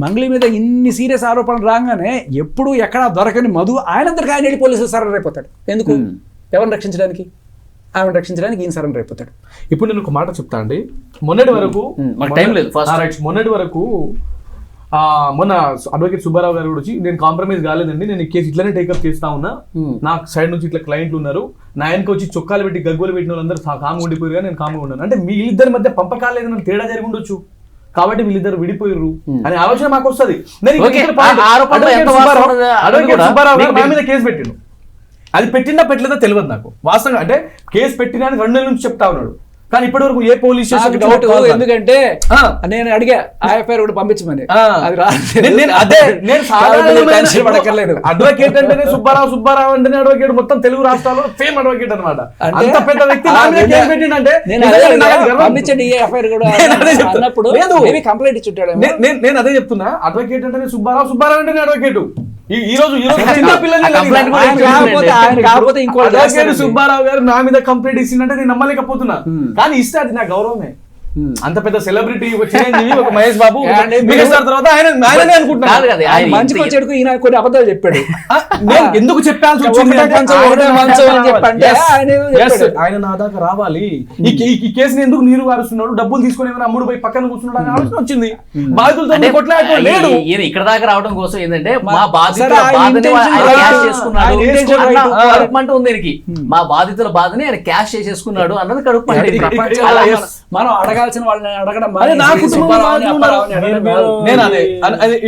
మంగ్లీ మీద ఇన్ని సీరియస్ ఆరోపణలు రాగానే ఎప్పుడు ఎక్కడా దొరకని మధు ఆయనందరికి ఆయన వెళ్ళి పోలీసులు సరెండర్ అయిపోతాడు. ఎందుకు? ఎవరిని రక్షించడానికి? ఆమెను రక్షించడానికి ఈయన సరెండర్ అయిపోతాడు. ఇప్పుడు నేను ఒక మాట చెప్తా అండి. మొన్నటి వరకు మాకు టైం లేదు. ఫస్ట్ రైట్, మొన్నటి వరకు మొన్న అడ్వకేట్ సుబ్బారావు గారు కూడా వచ్చి నేను కాంప్రమైజ్ కాలేదండి, నేను ఈ కేసు ఇట్లనే టేకప్ చేస్తా ఉన్నా, నాకు సైడ్ నుంచి ఇట్లా క్లయింట్లు ఉన్నారు, నా ఆయనకి వచ్చి చొక్కాలు పెట్టి గగ్గోలు పెట్టిన వాళ్ళందరూ కామ్గా ఉండిపోయారు, నేను కామ్గా ఉన్నాను అంటే వీళ్ళిద్దరి మధ్య పంపకాలు ఏదైనా తేడా జరిగి ఉండొచ్చు కాబట్టి వీళ్ళిద్దరు విడిపోయారు అనే ఆలోచన మాకు వస్తుంది. సుబ్బారావు గారు నా మీద కేసు పెట్టిండు, అది పెట్టినా పెట్టలేదో తెలియదు నాకు వాస్తవంగా. అంటే కేసు పెట్టినా 2 నెలల నుంచి చెప్తా ఉన్నాడు, కానీ ఇప్పటి వరకు ఏ పోలీస్ స్టేషన్ డౌట్ ఎందుకంటే నేను అడిగా ఐఎఫ్ఐఆర్ కూడా పంపించమని, అది పడక్కర్లేదు. అడ్వకేట్ అంటేనే సుబ్బారావు అంటేనే అడ్వకేట్, మొత్తం తెలుగు రాష్ట్రాల్లో ఫేమ్ అడ్వకేట్ అనమాట. అంత పెద్ద వ్యక్తి నా మీద కేసు పెట్టిండంటే పంపించండి ఎఫ్ఐఆర్ కూడా అన్నప్పుడు కంప్లైంట్ ఇచ్చుంటాడు. నేను అదే చెప్తున్నా, అడ్వకేట్ అంటేనే సుబ్బారావు అంటేనే అడ్వకేట్. ఈ రోజు చిన్న పిల్లల్ని కాకపోతే ఇంకో సుబ్బారావు గారు నా మీద కంప్లైంట్ ఇచ్చిందంటే నేను నమ్మలేకపోతున్నా, కానీ ఇస్తే అది నా గౌరవమే. అంత పెద్ద సెలబ్రిటీ ఒక చిరంజీవి, ఒక మహేష్ బాబు తర్వాత ఆయననే అనుకుంటున్నాను. మంచికి వచ్చేడుకు ఈయన కొన్ని అబద్ధాలు చెప్పాడు. నేను ఎందుకు చెప్పాల్సి వచ్చింది ఆయన నా దాకా రావాలి, ఈ కేసుని ఎందుకు నీరు గారుస్తున్నాడు, డబ్బులు తీసుకుని ఏమైనా అమ్ముడు పోయి పక్కన కూర్చున్నాడు అనే ఆలోచన వచ్చింది. బాధితులతో కొట్లాడటం లేదు. ఈయన ఇక్కడ దాకా రావడం కోసం ఏంటంటే మా బాధితుల బాధని ఆయన క్యాష్ చేసుకున్నాడు కడుపుమంట ఉంది దీనికి. మా బాధితుల బాధని ఆయన క్యాష్ చేసేసుకున్నాడు అన్నది కడుపుమంట. మనం అడగాల్సిన వాళ్ళని అడగడం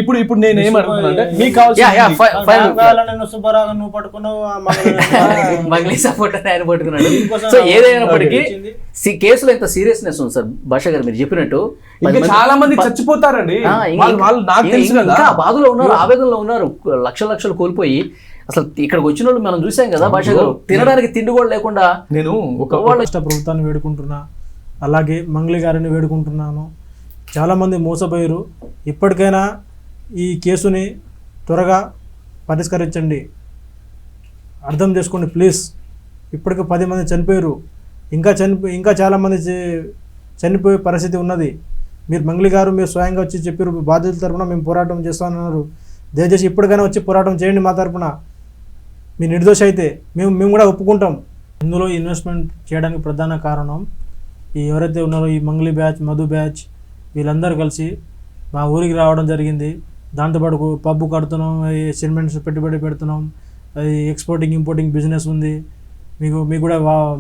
ఇప్పుడు నేను ఏమడుగుతున్నా, మీకు సుబ్బారావు నువ్వు పట్టుకున్నావు, మంగ్లీ సపోర్టర్ ఆయన పట్టుకున్నాడు. సో ఏదైనప్పటికీ కేసులో ఇంత సీరియస్నెస్ ఉంది సార్. భాష గారు మీరు చెప్పినట్టు చాలా మంది చచ్చిపోతారండి, వాళ్ళు నాకు తెలుసు కదా, బాధలో ఉన్నారు, ఆవేదనలో ఉన్నారు, లక్షలు కోల్పోయి. అసలు ఇక్కడికి వచ్చిన వాళ్ళు మనం చూసాం కదా భాష గారు, తినడానికి తిండి కూడా లేకుండా. నేను రాష్ట్ర ప్రభుత్వాన్ని వేడుకుంటున్నా, అలాగే మంగ్లీ గారిని వేడుకుంటున్నాను. చాలామంది మోసపోయారు, ఇప్పటికైనా ఈ కేసుని త్వరగా పరిష్కరించండి, అర్థం చేసుకోండి ప్లీజ్. ఇప్పటికి 10 మంది చనిపోయారు, ఇంకా చాలామంది చనిపోయే పరిస్థితి ఉన్నది. మీరు మంగ్లీ గారు మీరు స్వయంగా వచ్చి చెప్పారు, బాధితుల తరపున మేము పోరాటం చేస్తామన్నారు. దయచేసి ఇప్పటికైనా వచ్చి పోరాటం చేయండి మా తరపున. మీ నిర్దోష అయితే మేము కూడా ఒప్పుకుంటాం. ఇందులో ఇన్వెస్ట్మెంట్ చేయడానికి ప్రధాన కారణం ఈ ఎవరైతే ఉన్నారో ఈ మంగ్లీ బ్యాచ్, మధు బ్యాచ్, వీళ్ళందరూ కలిసి మా ఊరికి రావడం జరిగింది. దాంతోపాటు పబ్బు కడుతున్నాం, సిమెంట్స్ పెట్టుబడి పెడుతున్నాం, ఎక్స్పోర్టింగ్ ఇంపోర్టింగ్ బిజినెస్ ఉంది, మీకు కూడా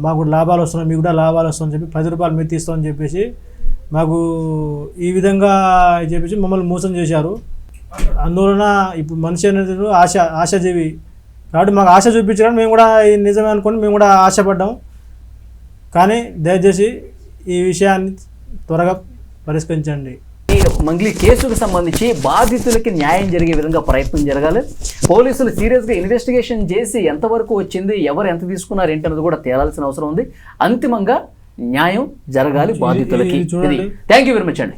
మాకు లాభాలు వస్తున్నాయి, మీకు కూడా లాభాలు వస్తాయని చెప్పి 10 రూపాయలు మెత్తి ఇస్తామని చెప్పేసి మాకు ఈ విధంగా చెప్పేసి మమ్మల్ని మోసం చేశారు. అందువలన ఇప్పుడు మనిషి అనేది ఆశాజీవి కాబట్టి మాకు ఆశ చూపించడం మేము కూడా నిజమే అనుకోండి, మేము కూడా ఆశపడ్డాం. కానీ దయచేసి ఈ విషయాన్ని త్వరగా పరిష్కరించండి. మంగ్లీ కేసుకు సంబంధించి బాధితులకి న్యాయం జరిగే విధంగా ప్రయత్నం జరగాలి. పోలీసులు సీరియస్గా ఇన్వెస్టిగేషన్ చేసి ఎంతవరకు వచ్చింది, ఎవరు ఎంత తీసుకున్నారు ఏంటన్నది కూడా తేలాల్సిన అవసరం ఉంది. అంతిమంగా న్యాయం జరగాలి బాధితులకి. థ్యాంక్ యూ వెరీ మచ్ అండి.